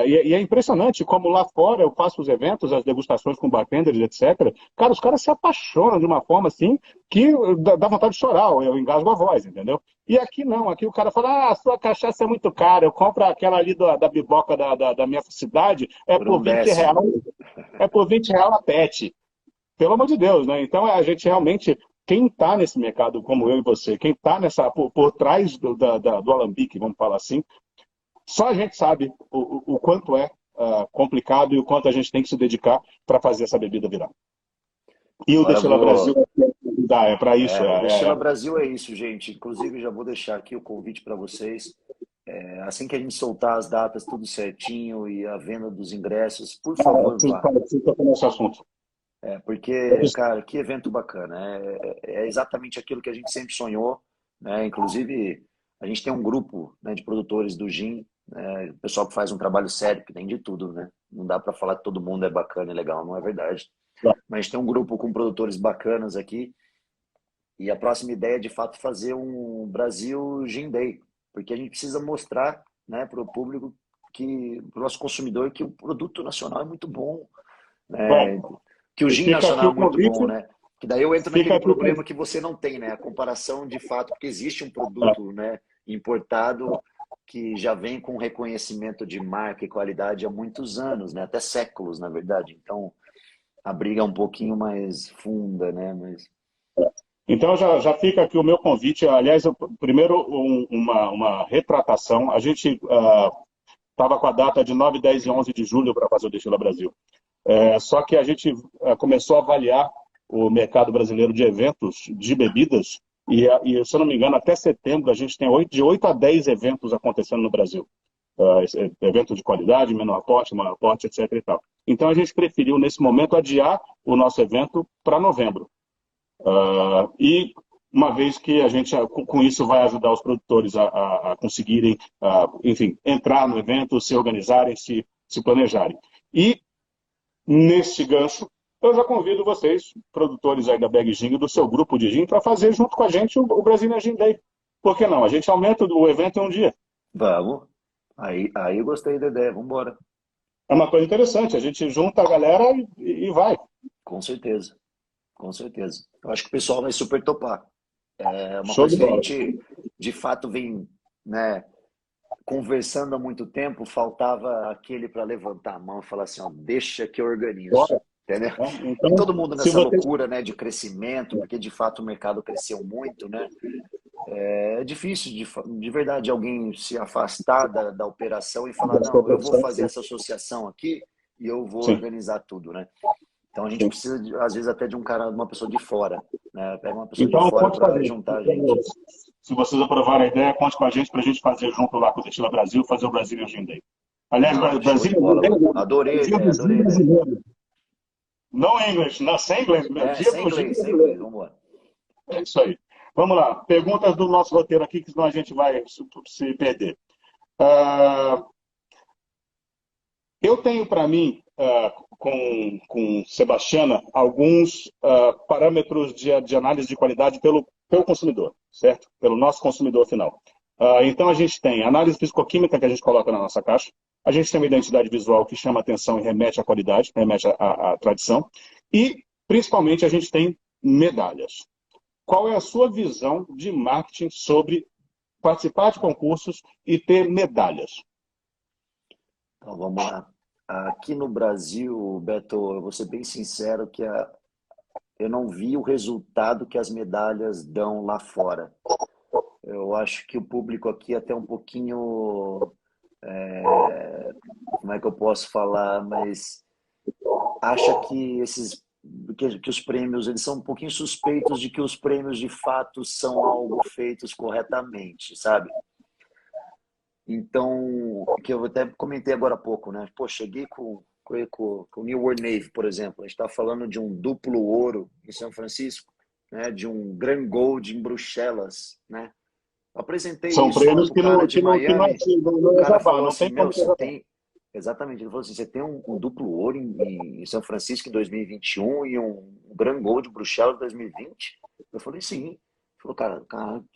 e é impressionante como lá fora eu faço os eventos, as degustações com bartenders, etc. Cara, os caras se apaixonam de uma forma assim que dá vontade de chorar, eu engasgo a voz, entendeu? E aqui não, aqui o cara fala, a sua cachaça é muito cara, eu compro aquela ali da biboca da minha cidade, por por um 20 reais, décimo. por 20 reais a pet. Pelo amor de Deus, né? Então a gente realmente, quem está nesse mercado como eu e você, quem está por trás do alambique, vamos falar assim, só a gente sabe o quanto é complicado e o quanto a gente tem que se dedicar para fazer essa bebida virar. E o Agora Destila Brasil vou. é para isso. O Destila Brasil é isso, gente. Inclusive, já vou deixar aqui o convite para vocês. Assim que a gente soltar as datas tudo certinho e a venda dos ingressos, por Eu favor, preciso, vá. preciso tocar nesse assunto. Porque, cara, que evento bacana. É exatamente aquilo que a gente sempre sonhou, né? Inclusive, a gente tem um grupo, né, de produtores do gin, né? O pessoal que faz um trabalho sério, que tem de tudo, né? Não dá para falar que todo mundo é bacana e legal, não é verdade. Mas a gente tem um grupo com produtores bacanas aqui e a próxima ideia é, de fato, fazer um Brasil Gin Day, porque a gente precisa mostrar, né, para o público, para o nosso consumidor, que o produto nacional é muito bom, né? Bom, Que o gin fica aqui nacional o é muito convite, bom, né? Que daí eu entro fica naquele aqui o problema convite. que você não tem, né? A comparação de fato, porque existe um produto, né, importado que já vem com reconhecimento de marca e qualidade há muitos anos, né? Até séculos, na verdade. Então, a briga é um pouquinho mais funda, né? Mas Então já fica aqui o meu convite. Aliás, primeiro uma retratação. A gente estava com a data de 9, 10 e 11 de julho para fazer o Destila Brasil. Só que a gente começou a avaliar o mercado brasileiro de eventos de bebidas se eu não me engano, até setembro a gente tem de 8 a 10 eventos acontecendo no Brasil. Eventos de qualidade, menor porte, maior porte, etc. E tal. Então a gente preferiu, nesse momento, adiar o nosso evento para novembro. E uma vez que a gente, com isso, vai ajudar os produtores a conseguirem, enfim, entrar no evento, se organizarem, se planejarem. E, nesse gancho, eu já convido vocês, produtores aí da Bag Gin, do seu grupo de gin, para fazer junto com a gente o Brasília Gin Day. Por que não? A gente aumenta o evento em um dia. vamos. Aí eu gostei da ideia, vamos embora. É uma coisa interessante, a gente junta a galera e vai. Com certeza, com certeza. Eu acho que o pessoal vai super topar. É uma Show coisa de que a bola. gente, de fato, vem, né, conversando há muito tempo, faltava aquele para levantar a mão e falar assim, ó, deixa que eu organizo, Bora. entendeu? E Então, todo mundo se nessa vocês loucura, né, de crescimento, porque de fato o mercado cresceu muito, né? É difícil de verdade alguém se afastar da operação e falar, gostou não, da eu vou opção, fazer sim. essa associação aqui e eu vou Sim, organizar tudo, né? Então a gente sim. precisa, às vezes, até de um cara, de uma pessoa de fora, né? Pega uma pessoa de Então, fora conte com a para gente. juntar a gente. Se vocês aprovarem a ideia, conte com a gente para a gente fazer junto lá com o Destila Brasil, fazer o Brasil Gin Day. Aliás, Não, show de Brasília Gin bola, Day, mano. não. Adorei a Dia ideia, do Gin adorei a ideia. brasileiro. Não English, não, sem inglês, dia Sem do Gin inglês, sem inglês, brasileiro. vamos embora. É isso aí. Vamos lá. Perguntas do nosso roteiro aqui, que senão a gente vai se perder. Ah, eu tenho para mim, com Sebastiana, alguns parâmetros de análise de qualidade pelo consumidor, certo? Pelo nosso consumidor final. Então, a gente tem análise fisicoquímica que a gente coloca na nossa caixa, a gente tem uma identidade visual que chama atenção e remete à qualidade, remete à tradição, e, principalmente, a gente tem medalhas. Qual é a sua visão de marketing sobre participar de concursos e ter medalhas? Então, vamos lá. Aqui no Brasil, Beto, eu vou ser bem sincero que eu não vi o resultado que as medalhas dão lá fora. Eu acho que o público aqui é até um pouquinho, como é que eu posso falar, mas acha que que os prêmios eles são um pouquinho suspeitos de que os prêmios de fato são algo feitos corretamente, sabe? Então, que eu até comentei agora há pouco, né? Pô, cheguei com o New World Navy, por exemplo. A gente está falando de um duplo ouro em São Francisco, né? De um Grand Gold em Bruxelas, né? Eu apresentei São isso lá prêmios pro cara de que não, Miami. não O é cara jabá, falou não assim, tem como meu, ser você jabá. tem... Exatamente, ele falou assim, você tem um duplo ouro em São Francisco em 2021 e um Grand Gold em Bruxelas em 2020? Eu falei, sim. Ele falou, cara,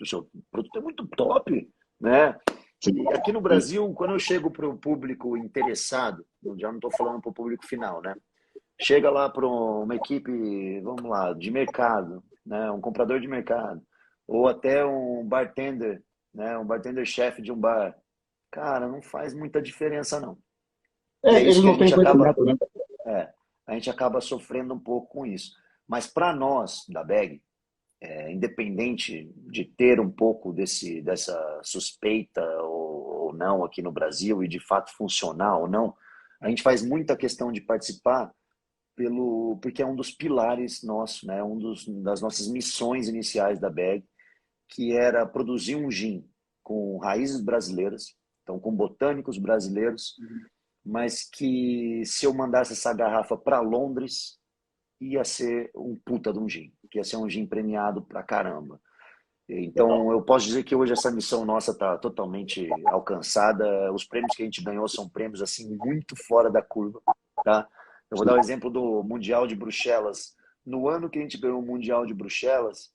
o seu produto é muito top, né? Sim, E aqui no sim. Brasil, quando eu chego para o público interessado, já não estou falando para o público final, né? Chega lá para uma equipe, vamos lá, de mercado, né? Um comprador de mercado, ou até um bartender, né? Um bartender-chefe de um bar. Cara, não faz muita diferença, não. E é isso Eles que a não têm gente acaba, conhecimento, né? a gente acaba sofrendo um pouco com isso. Mas para nós, da BEG, independente de ter um pouco dessa suspeita ou não aqui no Brasil e de fato funcionar ou não, a gente faz muita questão de participar porque é um dos pilares nosso, né? Das nossas missões iniciais da BEG, que era produzir um gin com raízes brasileiras, então com botânicos brasileiros, mas que se eu mandasse essa garrafa para Londres, ia ser um puta de um gin, que ia ser um gin premiado pra caramba. Legal. Então, eu posso dizer que hoje essa missão nossa está totalmente alcançada. Os prêmios que a gente ganhou são prêmios assim muito fora da curva, tá? Eu vou dar o exemplo do Mundial de Bruxelas. No ano que a gente ganhou o Mundial de Bruxelas,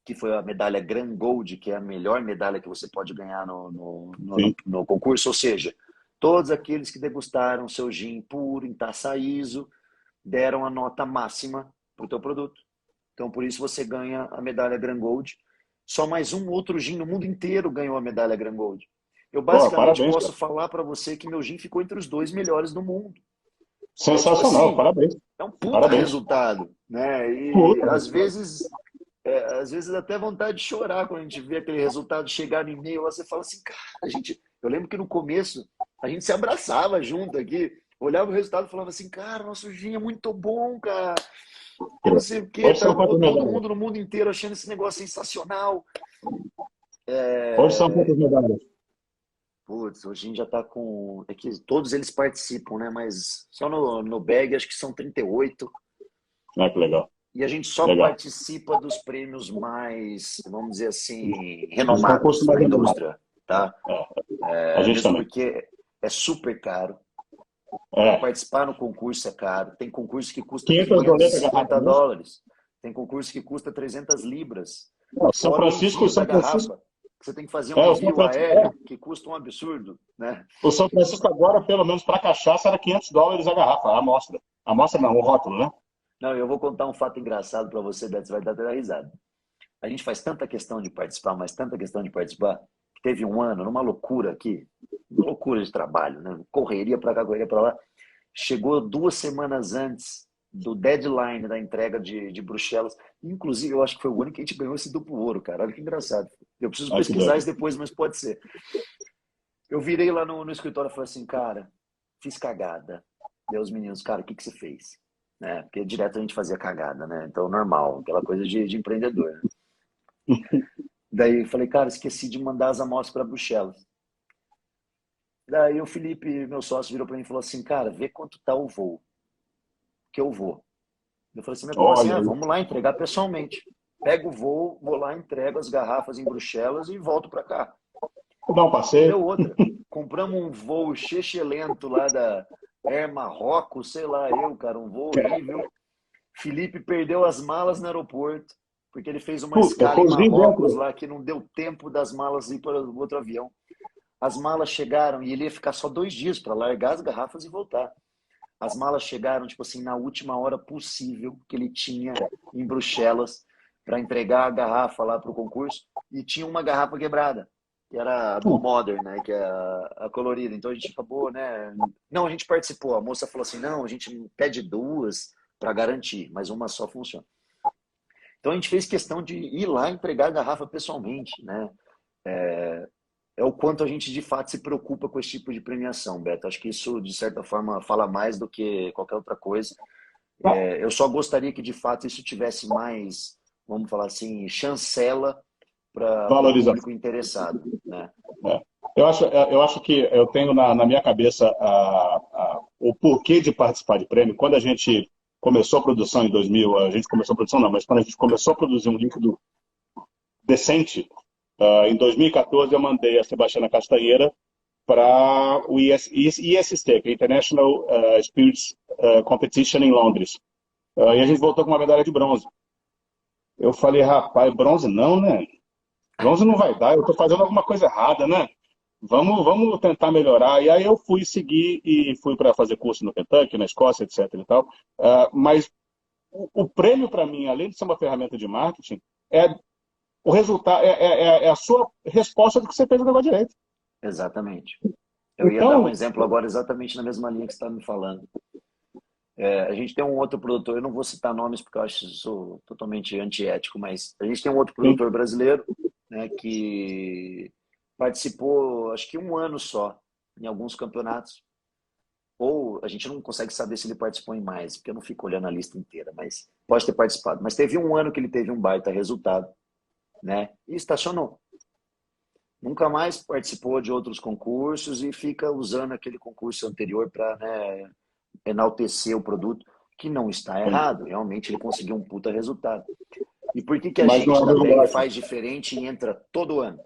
que foi a medalha Grand Gold, que é a melhor medalha que você pode ganhar Sim. no concurso, ou seja, todos aqueles que degustaram seu gin puro em taça ISO deram a nota máxima para o teu produto. Então, por isso você ganha a medalha Grand Gold. Só mais um outro gin no mundo inteiro ganhou a medalha Grand Gold. Eu Pô, basicamente parabéns, cara. posso falar para você que meu gin ficou entre os 2 melhores do mundo. É tipo Sensacional, assim, parabéns. é um puta Parabéns. resultado, né? E Puta, às vezes até vontade de chorar quando a gente vê aquele resultado chegar no e-mail, você fala assim, cara, eu lembro que no começo a gente se abraçava junto aqui, olhava o resultado e falava assim, cara, nosso gin é muito bom, cara. Não sei o que, hoje tá são quantas todo medalhas? mundo no mundo inteiro achando esse negócio sensacional. Hoje são quantas medalhas? Putz, hoje a gente já tá com. É que todos eles participam, né? Mas só no BEG acho que são 38. Ah, que legal. E a gente só Legal. participa dos prêmios mais, vamos dizer assim, Os concursos renomados mais na renomados. indústria, tá? A gente Mesmo também. porque é super caro. Para É. participar no concurso é caro. Tem concurso que custa 500 quinhentos e doletas a garrafa, cinquenta né? dólares. Tem concurso que custa 300 libras. Não, São Fora o Francisco, envio da São Francisco. garrafa, que você tem que fazer um O São envio Francisco, aéreo, que custa um absurdo, né? o São Francisco agora, pelo menos para cachaça, era 500 dólares a garrafa, a amostra. A amostra não, o rótulo, né? Não, eu vou contar um fato engraçado para você, Beto, você vai dar até risada. A gente faz tanta questão de participar, mas tanta questão de participar, que teve um ano, numa loucura aqui, uma loucura de trabalho, né? Correria para cá, correria para lá. Chegou 2 semanas antes do deadline da entrega de Bruxelas. Inclusive, eu acho que foi o ano que a gente ganhou esse duplo ouro, cara. Olha que engraçado. Eu preciso Ah, que pesquisar doido. isso depois, mas pode ser. Eu virei lá no escritório e falei assim, cara, fiz cagada. Dei os meninos, cara, o que você fez? Né? Porque direto a gente fazia cagada, né? Então, normal, aquela coisa de empreendedor. Né? Daí eu falei, cara, esqueci de mandar as amostras para Bruxelas. Daí o Felipe, meu sócio, virou para mim e falou assim, cara, vê quanto tá o voo, que eu vou. Eu falei assim, mas como assim? Olha aí. Vamos lá entregar pessoalmente. Pego o voo, vou lá, entrego as garrafas em Bruxelas e volto para cá. Vou dar um Não passeio. deu outra. Compramos um voo chechelento lá da Air Marrocos, sei lá eu, cara, um voo horrível. Felipe perdeu as malas no aeroporto. porque ele fez uma Puta, escala em cozinha Marrocos dentro. lá que não deu tempo das malas ir para o outro avião. As malas chegaram e ele ia ficar só 2 dias para largar as garrafas e voltar. As malas chegaram, tipo assim, na última hora possível que ele tinha em Bruxelas para entregar a garrafa lá para o concurso e tinha uma garrafa quebrada, que era a do Puta, Modern, né, que é a colorida. Então a gente acabou, né? Não, a gente participou. A moça falou assim: não, a gente pede duas para garantir, mas uma só funciona. Então a gente fez questão de ir lá entregar a garrafa pessoalmente, né? É o quanto a gente de fato se preocupa com esse tipo de premiação, Beto. Acho que isso, de certa forma, fala mais do que qualquer outra coisa. Eu só gostaria que, de fato, isso tivesse mais, vamos falar assim, chancela para o valorização. público interessado, né? É. Eu acho que eu tenho na minha cabeça o porquê de participar de prêmio. Quando a gente começou a produção em 2000, a gente começou a produção não, mas quando a gente começou a produzir um líquido decente, em 2014 eu mandei a Sebastiana Castanheira para o IST, que é International Spirits Competition em Londres. E a gente voltou com uma medalha de bronze. Eu falei, rapaz, bronze não, né? Bronze não vai dar, eu estou fazendo alguma coisa errada, né? Vamos tentar melhorar. E aí eu fui seguir e fui para fazer curso no Kentucky, na Escócia, etc. e tal. Mas o prêmio para mim, além de ser uma ferramenta de marketing, é o resultado, é a sua resposta do que você fez no negócio direito. Exatamente. Eu ia dar um Então, exemplo agora exatamente na mesma linha que você está me falando. A gente tem um outro produtor, eu não vou citar nomes porque eu acho isso totalmente antiético, mas a gente tem um outro sim, produtor brasileiro, né, que participou, acho que um ano só, em alguns campeonatos. Ou a gente não consegue saber se ele participou em mais, porque eu não fico olhando a lista inteira, mas pode ter participado. Mas teve um ano que ele teve um baita resultado, né? E estacionou. Nunca mais participou de outros concursos e fica usando aquele concurso anterior para, né, enaltecer o produto, que não está sim. errado. Realmente ele conseguiu um puta resultado. E por que que a Mas não é gente o da meu PEG negócio. faz diferente e entra todo ano?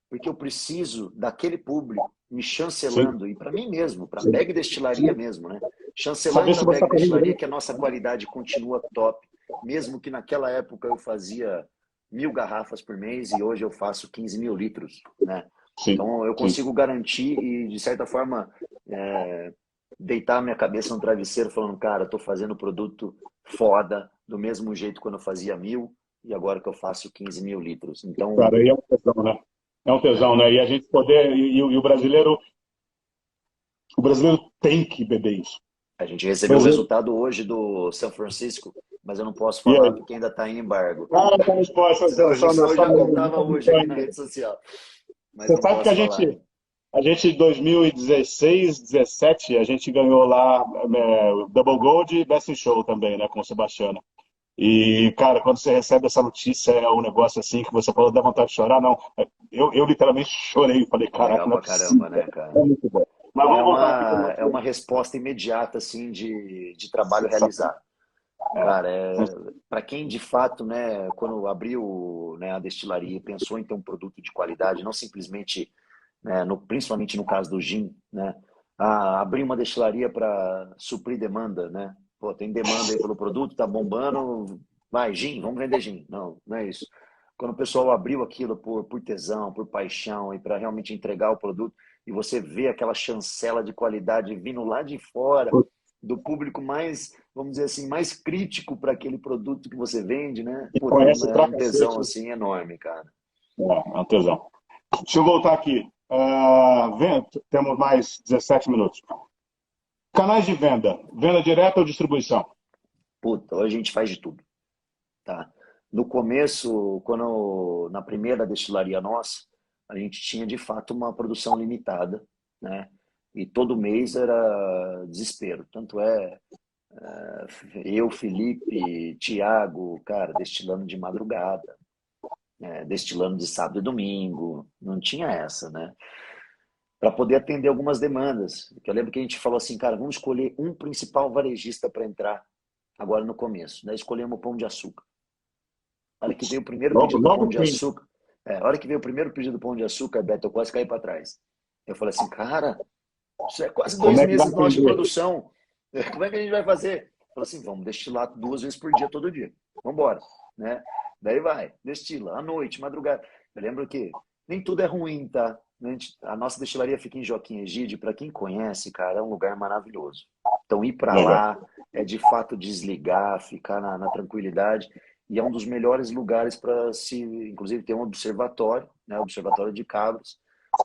Porque eu preciso daquele público me Sim, chancelando, e para mim mesmo, para a sim, PEG Destilaria sim. mesmo, né? Chancelando Saber na se você PEG está fazendo Destilaria direito. que a nossa qualidade continua top, mesmo que naquela época eu fazia 1.000 garrafas por mês e hoje eu faço 15 mil litros, né? Sim, Então eu sim. consigo garantir e, de certa forma, é, deitar minha cabeça no travesseiro falando, cara, estou fazendo produto foda, do mesmo jeito quando eu fazia 1.000 e agora que eu faço 15 mil litros. Então, Cara, aí é um tesão, né? É um né, tesão, né? E a gente poder, e o brasileiro tem que beber isso. a gente O recebeu o brasileiro, resultado hoje do São Francisco, mas eu não posso e falar aí? porque ainda está em embargo. Tá resposta, Senão eu já, só, senão eu só, já contava hoje aqui na rede social, mas você não sabe que posso falar. a gente em 2016, 17, a gente ganhou lá Double Gold e Best in Show também, né, com o Sebastiano. E, cara, quando você recebe essa notícia, é um negócio assim que você falou, dá vontade de chorar, não. Eu literalmente chorei, falei, caraca, Legal não é pra caramba, possível. né, cara? É muito bom. Mas É vamos voltar aqui para o uma, é nosso... uma resposta imediata, assim, de trabalho realizado. Cara, para quem de fato, né, quando abriu, né, a destilaria e pensou em ter um produto de qualidade, não simplesmente, né, principalmente no caso do gin, né, abrir uma destilaria para suprir demanda, né? Pô, tem demanda aí pelo produto, tá bombando, vai, gin, vamos vender gin. Não, não é isso. Quando o pessoal abriu aquilo por tesão, por paixão e para realmente entregar o produto, e você vê aquela chancela de qualidade vindo lá de fora, do público mais, vamos dizer assim, mais crítico para aquele produto que você vende, né? E Puta, conhece é pra um tesão cacete. assim enorme, cara. É um tesão. Deixa eu voltar aqui. Temos mais 17 minutos. Canais de venda. Venda direta ou distribuição? Puta, hoje a gente faz de tudo, tá? No começo, quando na primeira destilaria nossa, a gente tinha de fato uma produção limitada, né? E todo mês era desespero. Tanto eu, Felipe, Thiago, cara, destilando de madrugada, destilando de sábado e domingo, não tinha essa, né? Para poder atender algumas demandas. Eu lembro que a gente falou assim, cara, vamos escolher um principal varejista para entrar agora no começo. Daí escolhemos o Pão de Açúcar. A hora que veio o primeiro Logo, pedido do Pão logo de tem. Açúcar, a hora que veio o primeiro pedido do Pão de Açúcar, Beto, eu quase caí para trás. Eu falei assim, cara, isso é quase Como dois é que vai meses nossos de atender? produção. Como é que a gente vai fazer? Eu falei assim, vamos destilar 2 vezes por dia, todo dia. Vamos embora, né? Daí vai, destila, à noite, madrugada. Eu lembro que nem tudo é ruim, tá? A nossa destilaria fica em Joaquim Egídio. Para quem conhece, cara, é um lugar maravilhoso. Então, ir para Legal. lá é de fato desligar, ficar na tranquilidade. E é um dos melhores lugares para se. Inclusive, tem um observatório, né? Observatório de Cabras.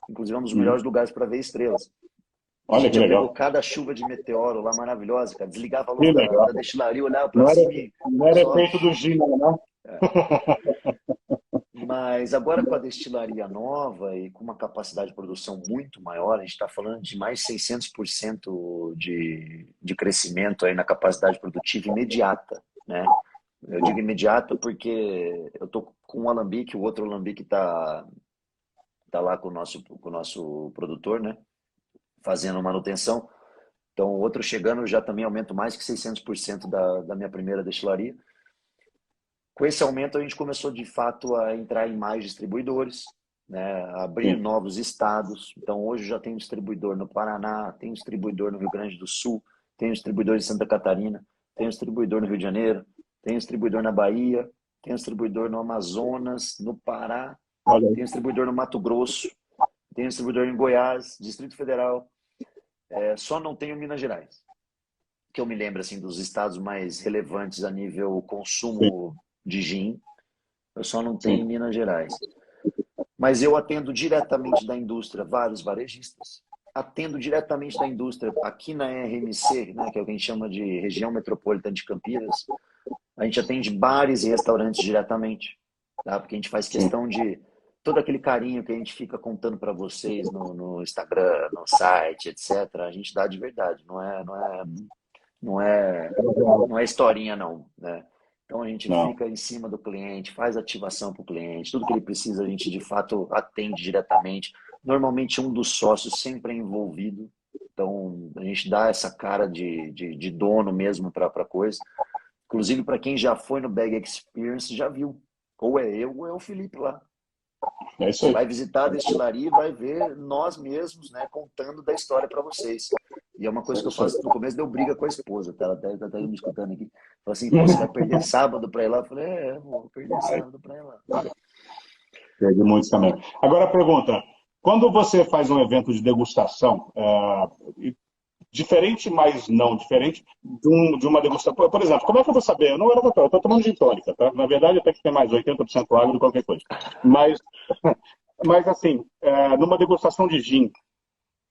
Inclusive, é um dos Uhum. melhores lugares para ver estrelas. A Olha gente que já pegou legal. cada chuva de meteoro lá maravilhosa, cara. Desligava a Que luz legal. da destilaria, olhava para Não era, cima e não era só. efeito do Gin, não, né? Mas agora com a destilaria nova e com uma capacidade de produção muito maior, a gente está falando de mais 600% de crescimento aí na capacidade produtiva imediata, né? Eu digo imediata porque eu estou com um alambique, o outro alambique tá lá com o nosso produtor, né? Fazendo manutenção. Então, o outro chegando, eu já também aumento mais que 600% da minha primeira destilaria. Com esse aumento, a gente começou de fato a entrar em mais distribuidores, né? A abrir Sim. novos estados. Então, hoje já tem um distribuidor no Paraná, tem um distribuidor no Rio Grande do Sul, tem um distribuidor em Santa Catarina, tem um distribuidor no Rio de Janeiro, tem um distribuidor na Bahia, tem um distribuidor no Amazonas, no Pará, Olha aí. tem um distribuidor no Mato Grosso, tem um distribuidor em Goiás, Distrito Federal. Só não tem o Minas Gerais, que eu me lembro assim dos estados mais relevantes a nível Sim, consumo de gin. Eu só não tenho em sim. Minas Gerais. Mas eu atendo diretamente da indústria vários varejistas. Atendo diretamente da indústria aqui na RMC, né, que é o que a gente chama de região metropolitana de Campinas. A gente atende bares e restaurantes diretamente, tá? Porque a gente faz Sim. questão de todo aquele carinho que a gente fica contando para vocês no Instagram, no site, etc. A gente dá de verdade, não é, não é historinha não, né? Então a gente Não. fica em cima do cliente, faz ativação para o cliente, tudo que ele precisa a gente de fato atende diretamente. Normalmente um dos sócios sempre é envolvido, então a gente dá essa cara de dono mesmo para a coisa. Inclusive para quem já foi no Bag Experience já viu, ou é eu ou é o Felipe lá. É isso Você aí. vai visitar a destilaria e vai ver nós mesmos, né, contando da história para vocês. E é uma coisa É que eu isso aí. faço. No começo deu briga com a esposa, tá? Ela até me escutando aqui. Falou assim: pô, você vai perder sábado para ir lá? Eu falei: vou perder Vai, sábado para ir lá. vai. Perdi muitos também. Agora a pergunta: quando você faz um evento de degustação, diferente, mas não diferente, de uma degustação. Por exemplo, como é que eu vou saber? Eu não era eu estou tomando gin tônica, tá? Na verdade, até que tem mais 80% água do que qualquer coisa. Mas, mas assim, numa degustação de gin,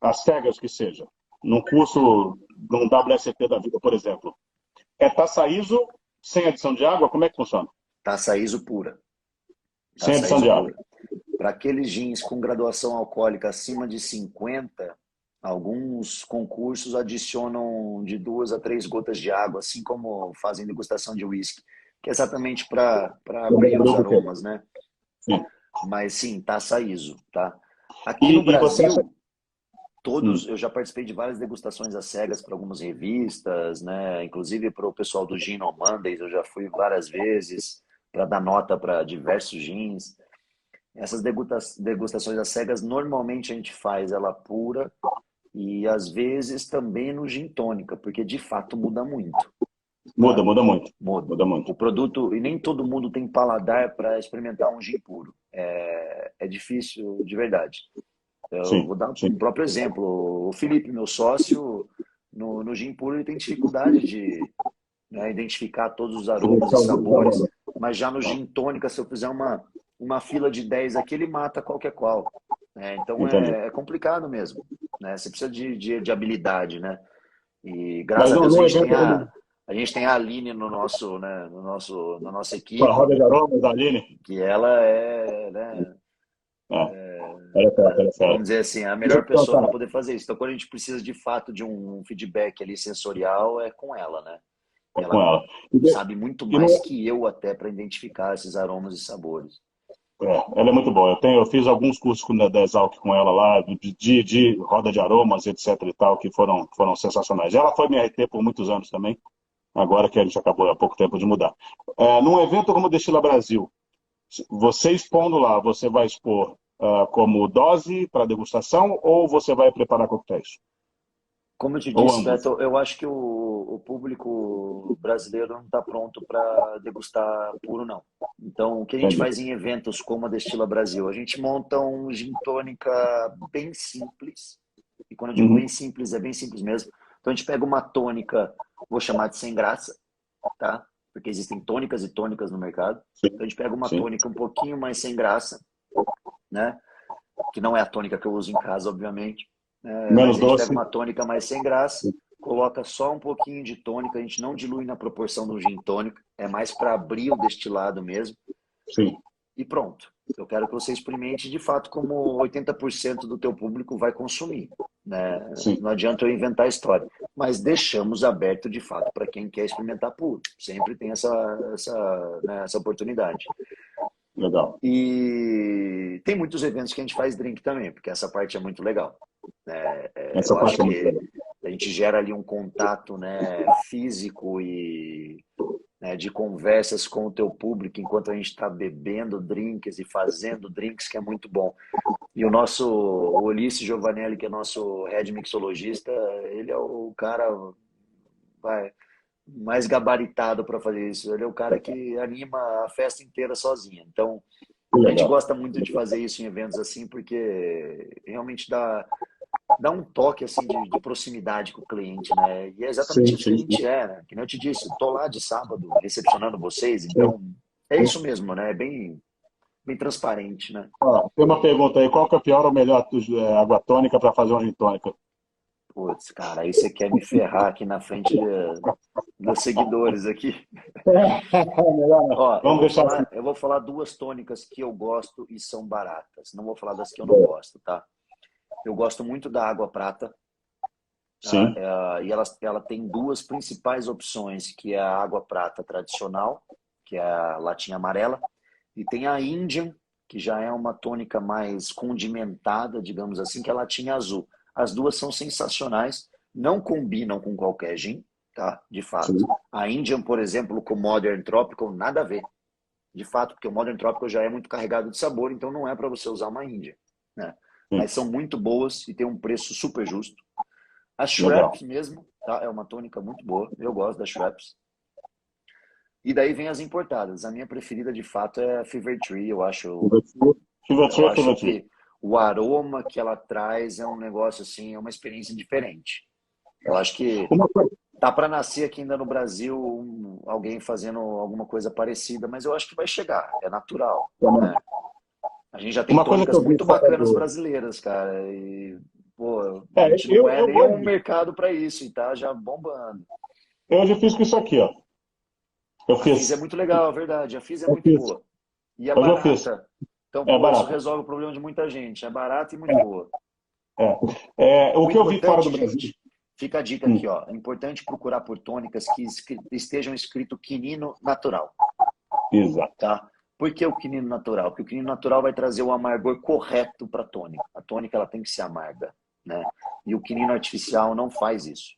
às cegas que seja, num curso, num WSET da vida, por exemplo, é taça ISO sem adição de água? Como é que funciona? Taça ISO pura. Sem Taça adição ISO de água. pura. Para aqueles gins com graduação alcoólica acima de 50, alguns concursos adicionam de 2 a 3 gotas de água, assim como fazem degustação de whisky, que é exatamente para abrir os aromas, né? Sim. Mas sim, taça ISO, tá? Aqui no E você acha. Brasil, todos, eu já participei de várias degustações às cegas para algumas revistas, né? Inclusive para o pessoal do Gin on Mondays, eu já fui várias vezes para dar nota para diversos gins. Essas degustações às cegas, normalmente a gente faz ela pura e às vezes também no gin tônica, porque de fato muda muito, Muda, tá? muda muito. Muda. Muda muito. O produto, e nem todo mundo tem paladar para experimentar um gin puro. É difícil de verdade. Eu Sim, vou dar sim. um próprio exemplo. O Felipe, meu sócio, no gin puro, ele tem dificuldade de, né, identificar todos os aromas e sabores, mas já no gin tônica, se eu fizer uma fila de 10 aqui, ele mata qualquer qual. Né? Então Entendi. é complicado mesmo. Né? Você precisa de habilidade, né? E Mas graças a Deus no evento como a gente tem a Aline no nosso, né, na nossa a equipe, roda de aromas, a Aline, que ela é, né, era certo, era vamos certo. dizer assim, a Deixa eu melhor te pessoa para perguntar. poder fazer isso. Então, quando a gente precisa de fato de um feedback ali sensorial, é com ela, né? É com Ela ela. sabe muito E não, mais que eu até para identificar esses aromas e sabores. ela é muito boa. Eu fiz alguns cursos da Exalc com ela lá, de roda de aromas, etc e tal, que foram sensacionais. Ela foi minha RT por muitos anos também, agora que a gente acabou há pouco tempo de mudar. Num evento como o Destila Brasil, você expondo lá, você vai expor como dose para degustação ou você vai preparar coquetéis? Como eu te Ou disse, ambos? Beto, eu acho que o público brasileiro não está pronto para degustar puro, não. Então, o que a gente Entendi. faz em eventos como a Destila Brasil? A gente monta um gin tônica bem simples. E quando eu digo Uhum. bem simples mesmo. Então, a gente pega uma tônica, vou chamar de sem graça, tá? Porque existem tônicas e tônicas no mercado. Sim, Então, a gente pega uma sim. tônica um pouquinho mais sem graça, né? Que não é a tônica que eu uso em casa, obviamente. Mas Menos a gente pega doce. uma tônica mais sem graça, coloca só um pouquinho de tônica, a gente não dilui na proporção do gin tônica, é mais para abrir o destilado mesmo, Sim, e pronto. Eu quero que você experimente de fato como 80% do teu público vai consumir, né? sim. Não adianta eu inventar história, mas deixamos aberto de fato para quem quer experimentar puro. Sempre tem essa oportunidade. Legal. E tem muitos eventos que a gente faz drink também, porque essa parte é muito legal. Essa Eu acho parte é muito que legal. a gente gera ali um contato, né, físico e, né, de conversas com o teu público enquanto a gente está bebendo drinks e fazendo drinks, que é muito bom. E o nosso o Ulisses Giovanelli, que é nosso head mixologista, ele é o cara vai, mais gabaritado para fazer isso. Ele é o cara que anima a festa inteira sozinho. Então, Que a gente legal. gosta muito de fazer isso em eventos assim, porque realmente dá um toque assim de proximidade com o cliente, né? E é exatamente Sim, isso que sim, a sim. gente é, né? Que nem eu te disse, tô lá de sábado recepcionando vocês, Sim, então é sim. isso mesmo, né? É bem transparente, né? Ó, tem uma pergunta aí. Qual que é o pior ou melhor água tônica para fazer um gin tônica? Putz, cara, aí você quer me ferrar aqui na frente dos seguidores aqui. Melhor não. Ó, Vamos deixar assim. eu vou falar duas tônicas que eu gosto e são baratas. Não vou falar das que eu não gosto, tá? Eu gosto muito da água prata, tá? Sim, E ela tem duas principais opções, que é a água prata tradicional, que é a latinha amarela, e tem a Indian, que já é uma tônica mais condimentada, digamos assim, que é a latinha azul. As duas são sensacionais, não combinam com qualquer gin, tá? De fato. sim, A Indian, por exemplo, com Modern Tropical, nada a ver. De fato, porque o Modern Tropical já é muito carregado de sabor, então não é para você usar uma Indian, né? sim. Mas são muito boas e tem um preço super justo. A Legal. Schweppes mesmo, tá? É uma tônica muito boa. Eu gosto da Schweppes. E daí vem as importadas. A minha preferida, de fato, é a Fever Tree. Eu Fever acho Tree. que o aroma que ela traz é um negócio assim, é uma experiência diferente. Eu acho que Uma coisa, tá para nascer aqui ainda no Brasil alguém fazendo alguma coisa parecida, mas eu acho que vai chegar. É natural, né? A gente já tem uma coisa que tônicas eu vi muito fora bacanas do. brasileiras, cara. E, pô, a É, gente não é eu nenhum hoje, mercado para isso e tá já bombando. eu hoje fiz com isso aqui, ó. Eu A Fizz é fiz. muito legal, é verdade. A Fizz é Eu muito fiz. boa. E é Hoje eu fiz. barata. Então, É pô, isso barato. resolve o problema de muita gente. É barata e muito boa. O O que eu vi fora do importante, Brasil. gente, fica a dica aqui, Hum, ó. É importante procurar por tônicas que estejam escrito quinino natural, exato. tá? Por que o quinino natural? Porque o quinino natural vai trazer o amargor correto para a tônica. A tônica ela tem que ser amarga, né? E o quinino artificial não faz isso.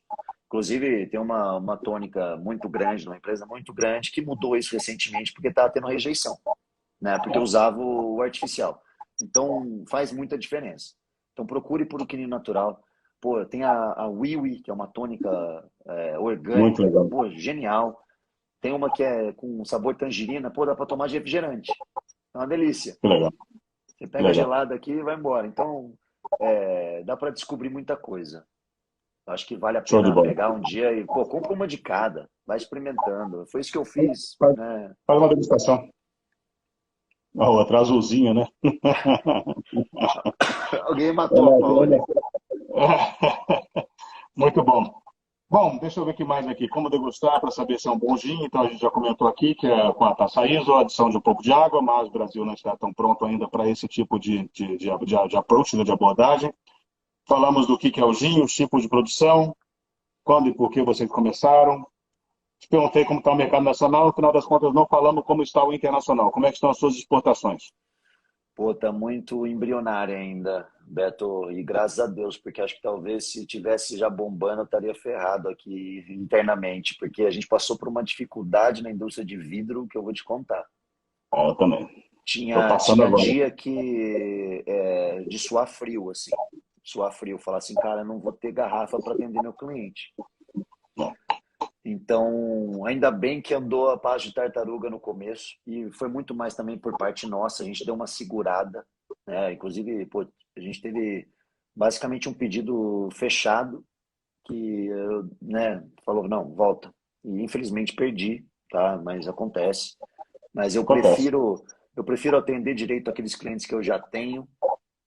Inclusive, tem uma tônica muito grande, uma empresa muito grande, que mudou isso recentemente porque estava tendo rejeição, né? Porque É, usava o artificial. Então, faz muita diferença. Então, procure por o quinino natural. Pô, tem a Wiwi, que é uma tônica muito orgânica, legal. pô, genial. Tem uma que é com sabor tangerina, pô, dá para tomar de refrigerante. É uma delícia. Que legal. Você Que pega legal. gelada aqui e vai embora. Então, dá para descobrir muita coisa. Eu acho que vale a Show de pena bola. pegar um dia e, pô, compra uma de cada, vai experimentando. Foi isso que eu fiz, Faz, né? faz uma degustação. A outra azulzinha, né? Alguém matou a pau ali. Muito bom. Bom, deixa eu ver o que mais aqui. Como degustar para saber se é um bom gin? Então, a gente já comentou aqui que é com a taça ISO, a adição de um pouco de água, mas o Brasil não está tão pronto ainda para esse tipo de approach, né, de abordagem. Falamos do que é o gin, os tipos de produção, quando e por que vocês começaram. Te perguntei como está o mercado nacional, no final das contas não falamos como está o internacional. Como é que estão as suas exportações? Pô, tá muito embrionária ainda, Beto, e graças a Deus, porque acho que talvez se tivesse já bombando, eu estaria ferrado aqui internamente, porque a gente passou por uma dificuldade na indústria de vidro que eu vou te contar. Eu também. Estou passando Tinha agora. dia que de suar frio, assim, suar frio, falar assim, cara, eu não vou ter garrafa para atender meu cliente. Então, ainda bem que andou a passo de tartaruga no começo, e foi muito mais também por parte nossa, a gente deu uma segurada, né? Inclusive, pô, a gente teve basicamente um pedido fechado que, né, falou, não, volta. E infelizmente perdi, tá? Mas acontece. Mas Acontece. eu prefiro atender direito aqueles clientes que eu já tenho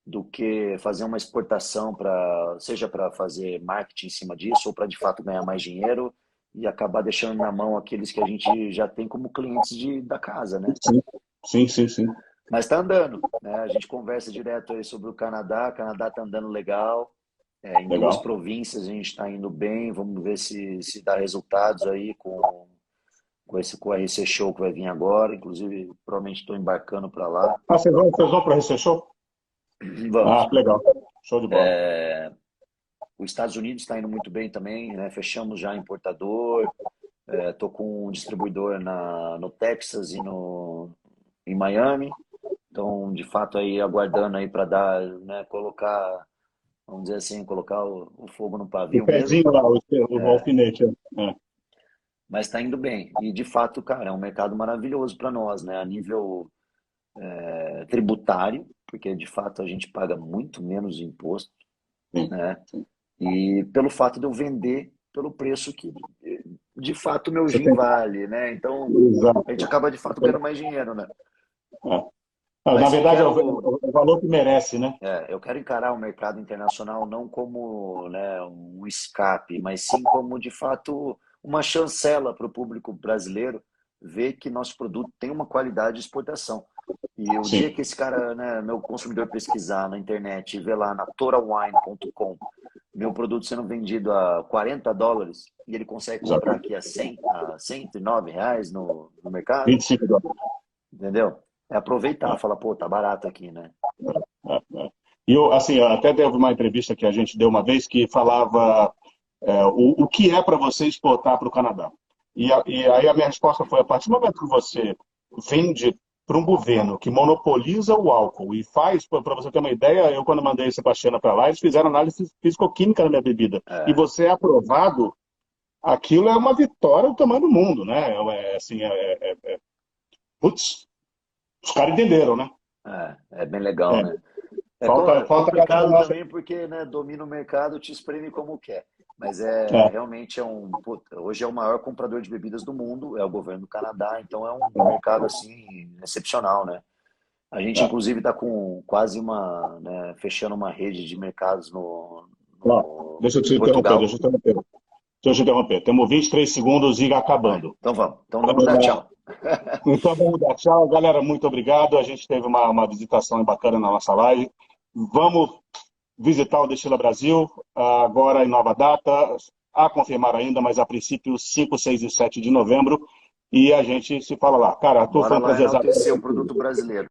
do que fazer uma exportação para, seja para fazer marketing em cima disso ou para de fato ganhar mais dinheiro e acabar deixando na mão aqueles que a gente já tem como clientes da casa, né? Sim, sim, sim, sim. Mas está andando, né? A gente conversa direto aí sobre o Canadá está andando legal. Em duas Legal. províncias a gente está indo bem, vamos ver se dá resultados aí com a RC Show que vai vir agora. Inclusive, provavelmente estou embarcando para lá. Ah, vocês vão para a RC Show? Ah, Vamos. legal. Show de bola. Os Estados Unidos está indo muito bem também, né? Fechamos já importador. Estou com um distribuidor no Texas e em Miami. Então, de fato, aí aguardando aí para dar, né? Colocar, vamos dizer assim, colocar o fogo no O pavio mesmo. pezinho lá, o alfinete. É. Mas está indo bem. E, de fato, cara, é um mercado maravilhoso para nós, né? A nível tributário, porque, de fato, a gente paga muito menos imposto, Sim, né? sim. E pelo fato de eu vender pelo preço que, de fato, o meu Você gin tem. vale, né? Então, a gente Exato. acaba, de fato, ganhando mais dinheiro, né? É. Ah, na Mas eu verdade, é quero, o valor que merece, né? eu quero encarar o mercado internacional não como, né, um escape, mas sim como, de fato, uma chancela para o público brasileiro ver que nosso produto tem uma qualidade de exportação. E o dia Sim, que esse cara, né, meu consumidor pesquisar na internet e ver lá na toralwine.com meu produto sendo vendido a $40 e ele consegue comprar exatamente. aqui a R$ 109 no mercado, 25 dólares. entendeu? É aproveitar, É, falar, pô, tá barato aqui, né? é. E eu, assim, até teve uma entrevista que a gente deu uma vez que falava o que é para você exportar para o Canadá. E aí a minha resposta foi, a partir do momento que você vende para um governo que monopoliza o álcool e faz, para você ter uma ideia, eu quando mandei a Sebastiana para lá, eles fizeram análise físico-química na minha bebida. E É, você é aprovado, aquilo é uma vitória do tamanho do mundo, né? Assim, putz, os caras entenderam, né? é bem legal, É, né? É falta a galera complicado nossa. também porque, né, domina o mercado, te espreme como quer. Mas realmente puta, hoje é o maior comprador de bebidas do mundo, é o governo do Canadá, então é um mercado assim excepcional, né? A gente É. inclusive está com quase né, fechando uma rede de mercados Ó, deixa eu em te interromper, Portugal. deixa eu te interromper. Deixa eu te interromper. Temos 23 segundos e acabando. Então vamos, então vamos dar tchau. Então vamos dar tchau. Galera, muito obrigado. A gente teve uma visitação bacana na nossa live. Vamos visitar o Destila Brasil, agora em nova data, a confirmar ainda, mas a princípio 5, 6 e 7 de novembro. E a gente se fala lá. Cara, Arthur, foi Bora um lá prazer. enaltecer o produto brasileiro.